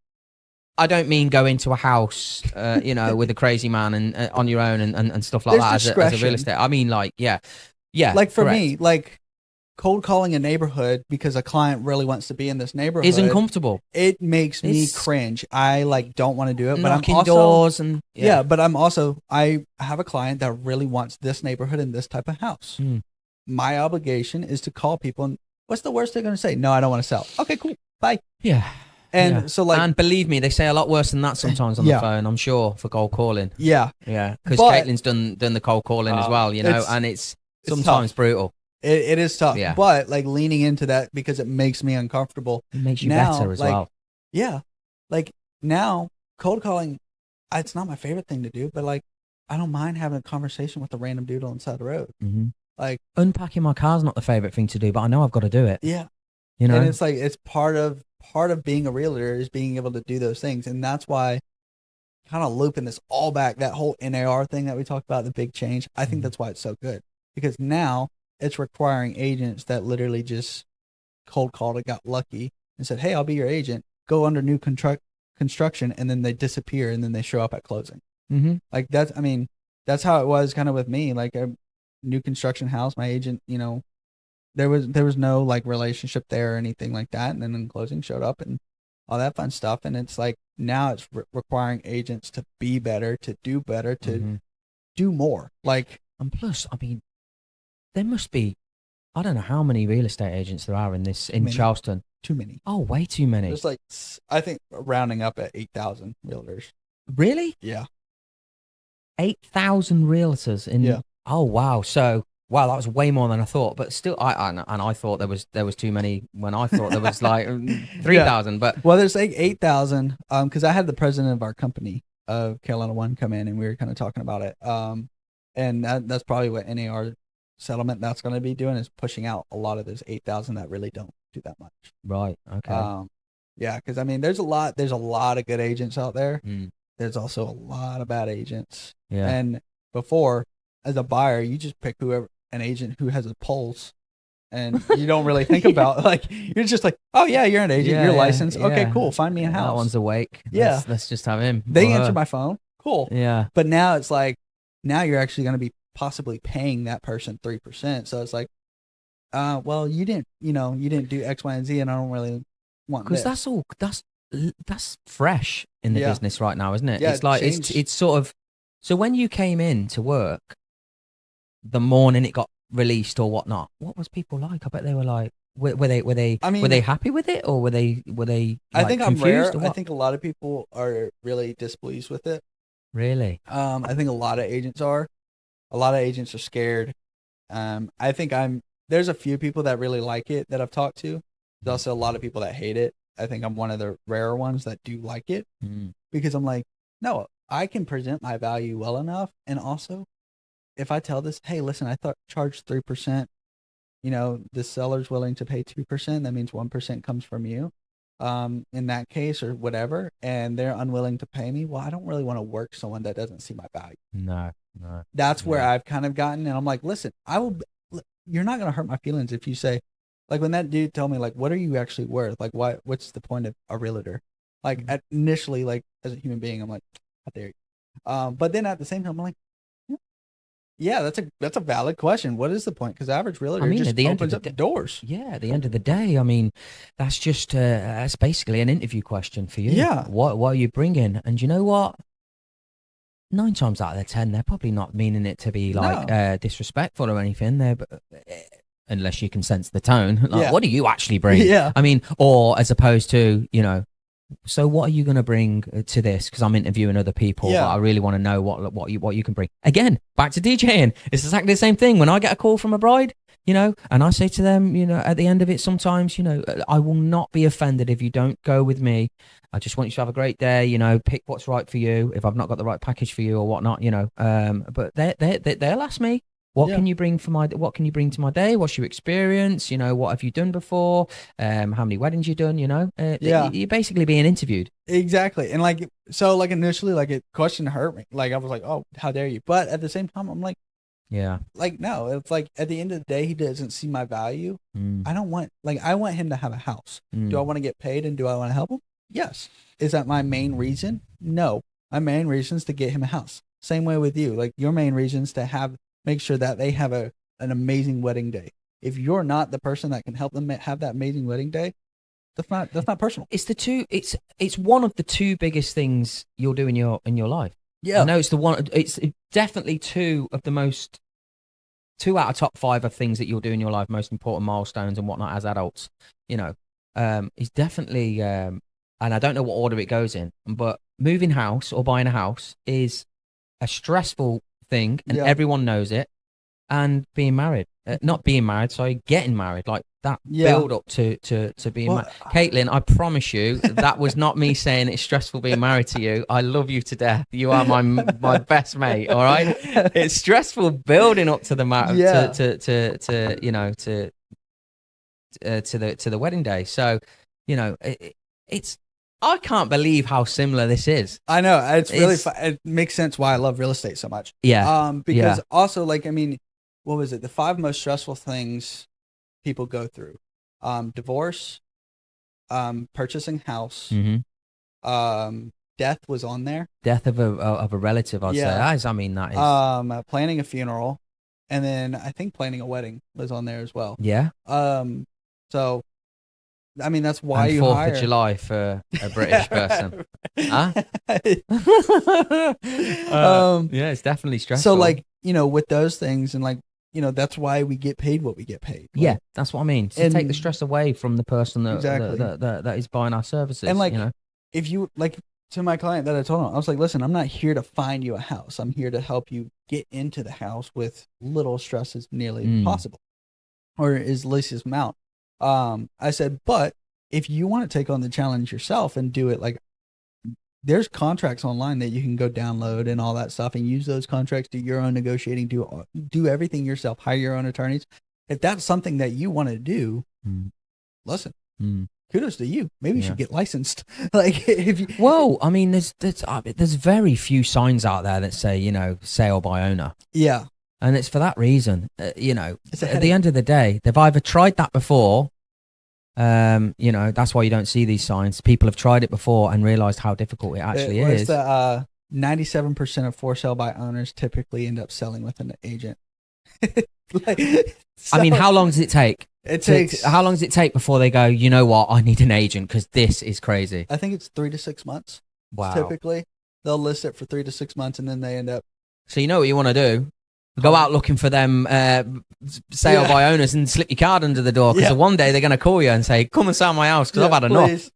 I don't mean go into a house, you know, with a crazy man and on your own and stuff like that as a real estate. I mean, like, yeah. Like for me, like, cold calling a neighborhood because a client really wants to be in this neighborhood is uncomfortable. It makes me cringe. I like don't want to do it, but I'm also doors and but I have a client that really wants this neighborhood and this type of house. My obligation is to call people and what's the worst they're going to say? No, I don't want to sell. Okay, cool. Bye. Yeah. And so like, and believe me, they say a lot worse than that sometimes on the phone, I'm sure, for cold calling. Yeah. Yeah. Because Caitlin's done the cold calling as well, you know, and it's sometimes brutal. It is tough, but like leaning into that because it makes me uncomfortable. It makes you better as well. Yeah. Like now cold calling, it's not my favorite thing to do, but like, I don't mind having a conversation with a random dude on the side of the road. Like unpacking my car's not the favorite thing to do, but I know I've got to do it. Yeah. You know, and it's like, it's part of being a realtor is being able to do those things. And that's why kind of looping this all back, that whole NAR thing that we talked about, the big change. I think that's why it's so good, because now it's requiring agents that literally just cold called and got lucky and said, hey, I'll be your agent, go under new construction, and then they disappear and then they show up at closing. Mm-hmm. Like that's, I mean, that's how it was kind of with me. Like a new construction house, my agent, you know, there was no like relationship there or anything like that. And then in closing showed up and all that fun stuff. And it's like, now it's requiring agents to be better, to do better, to do more. Like, and plus, I mean, there must be, I don't know how many real estate agents there are in Charleston. Too many. Oh, way too many. There's like, I think rounding up at 8,000 realtors. Really? Yeah. 8,000 realtors in. Yeah. Oh, wow. So, wow, that was way more than I thought. But still, I thought there was too many when I thought there was like 3,000. But well, there's like 8,000. Because I had the president of our company, Carolina One, come in and we were kind of talking about it. And that's probably what NAR settlement that's going to be doing, is pushing out a lot of those 8,000 that really don't do that much. Right. Okay. Yeah, because I mean, there's a lot of good agents out there. There's also a lot of bad agents. Yeah. And before, as a buyer, you just pick an agent who has a pulse, and you don't really think about, like, you're just like, oh yeah, you're an agent, you're licensed. Okay, cool. Find me a house. That one's awake. Yeah. Let's just have him. They answer my phone. Cool. Yeah. But now it's like, now you're actually going to be possibly paying that person 3%. So it's like, well, you didn't do X, Y, and Z, and I don't really want because that's fresh in the business right now, isn't it? Yeah, it's like it's sort of. So when you came in to work the morning it got released or whatnot, what was people like? I bet they were like, were they happy with it, or were they like, I think I'm confused? rare. I think a lot of people are really displeased with it. Really? I think a lot of agents are. A lot of agents are scared. I think there's a few people that really like it that I've talked to. There's also a lot of people that hate it. I think I'm one of the rare ones that do like it, because I'm like, no, I can present my value well enough. And also, if I tell this, hey, listen, I charge 3%, the seller's willing to pay 2%. That means 1% comes from you, in that case, or whatever. And they're unwilling to pay me. Well, I don't really want to work someone that doesn't see my value. No. That's where I've kind of gotten. And I'm like, listen, you're not going to hurt my feelings if you say, like, when that dude told me, like, what are you actually worth? Like, what's the point of a realtor? Like, initially, like, as a human being, I'm like, how dare you? But then at the same time, I'm like, yeah, that's a valid question. What is the point? Because average realtor just opens up the doors. Yeah, at the end of the day, I mean, that's just that's basically an interview question for you. Yeah. What are you bringing? And you know what? 9 times out of 10, they're probably not meaning it to be like disrespectful or anything. Unless you can sense the tone. Like, what do you actually bring? Yeah. I mean, or as opposed to, so what are you going to bring to this? Because I'm interviewing other people, but I really want to know what you can bring. Again, back to DJing. It's exactly the same thing. When I get a call from a bride, and I say to them, at the end of it, sometimes, I will not be offended if you don't go with me. I just want you to have a great day, pick what's right for you. If I've not got the right package for you or whatnot, but they'll ask me, what can you bring to my day? What's your experience? What have you done before? How many weddings you done? You're basically being interviewed. Exactly. And initially, like, it question hurt me. Like, I was like, oh, how dare you? But at the same time, I'm like, no, it's like, at the end of the day, he doesn't see my value. I want him to have a house. Do I want to get paid, and do I want to help him? Yes. Is that my main reason? No. My main reason is to get him a house. Same way with you. Like, your main reason is to make sure that they have an amazing wedding day. If you're not the person that can help them have that amazing wedding day, that's not personal. It's one of the 2 biggest things you'll do in your life. Yeah. I know it's definitely 2 out of top 5 of things that you'll do in your life, most important milestones and whatnot as adults. It's definitely and I don't know what order it goes in, but moving house or buying a house is a stressful thing, and everyone knows it. And being married, getting married, like that build up to being married. Caitlin, I promise you, that was not me saying it's stressful being married to you. I love you to death. You are my best mate. All right, it's stressful building up to the to the wedding day. So, it's I can't believe how similar this is. I know it's really it makes sense why I love real estate so much. Yeah. Because also, like, I mean, what was it? The 5 most stressful things people go through: divorce, purchasing house, death was on there. Death of a relative, I'd say. I mean, that is. Planning a funeral, and then I think planning a wedding was on there as well. Yeah. So, I mean, that's why and you 4th hire of July for a British person. Huh? Yeah, it's definitely stressful. So, like, you know, with those things, and like, you know, that's why we get paid what we get paid. Like, yeah, that's what I mean. To take the stress away from the person that, Exactly. that is buying our services. And like, you know? if you like, to my client that I told him, I was like, listen, I'm not here to find you a house. I'm here to help you get into the house with little stress as nearly possible, or as least as amount. I said, but if you want to take on the challenge yourself and do it, like, there's contracts online that you can go download and all that stuff and use those contracts, do your own negotiating, do everything yourself, hire your own attorneys. If that's something that you want to do, listen, kudos to you. Maybe you should get licensed. Like, if you, well, I mean, there's very few signs out there that say, you know, sale by owner. Yeah. And it's for that reason, you know, at the end of the day, they've either tried that before. You know, that's why you don't see these signs. People have tried it before and realized how difficult it actually is. The 97% of for sale by owners typically end up selling with an agent. I mean, how long does it take? How long does it take before they go, you know what, I need an agent because this is crazy? I think it's 3 to 6 months. Wow. Typically, they'll list it for 3 to 6 months, and then they end up. So you know what you want to do? Go out looking for them sale by owners and slip your card under the door, because one day they're going to call you and say, come and sell my house because I've had enough.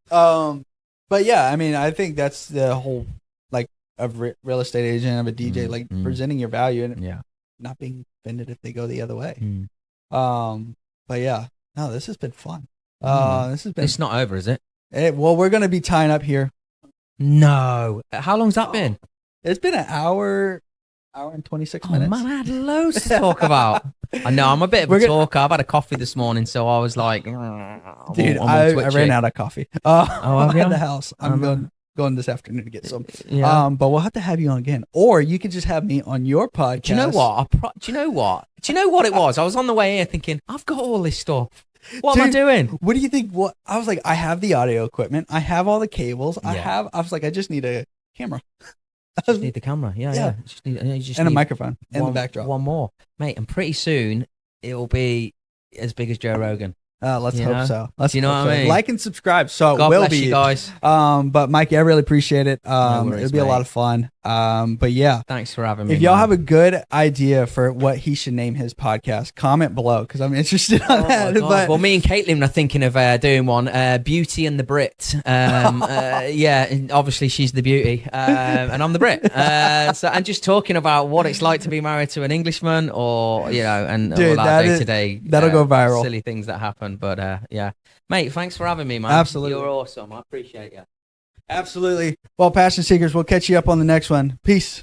But yeah, I mean, I think that's the whole, like, of real estate agent, of a DJ, like, presenting your value and not being offended if they go the other way. But yeah, no, this has been fun. This has been. It's not over, is it? Well, we're going to be tying up here. No. How long's that been? It's been an hour and 26 minutes. Man, I had loads to talk about. I know, I'm a bit of a talker. I've had a coffee this morning, so I was like, dude, I ran out of coffee. Have you? At the house. I'm going this afternoon to get some. But we'll have to have you on again, or you could just have me on your podcast. Do you know what? Do you know what it was? I was on the way here thinking, I've got all this stuff. What am I doing? What do you think? What I was like, I have the audio equipment. I have all the cables. I was like, I just need a camera. Just need the camera, yeah. Just need a microphone and the backdrop. One more, mate, and pretty soon it'll be as big as Joe Rogan. Let's hope so. You know what I mean? Like and subscribe, so God it will bless be you guys. But Mikey, I really appreciate it. No worries, it'll be a lot of fun. But yeah, thanks for having me. If y'all have a good idea for what he should name his podcast, comment below, because I'm interested on that. But well, me and Caitlin are thinking of doing one, Beauty and the Brit. Yeah, and obviously she's the beauty, and I'm the Brit. And just talking about what it's like to be married to an Englishman, or and dude, all that day to day. That'll go viral. Silly things that happen, but yeah, mate. Thanks for having me, man. Absolutely, you're awesome. I appreciate you. Absolutely. Well, Passion Seekers, we'll catch you up on the next one. Peace.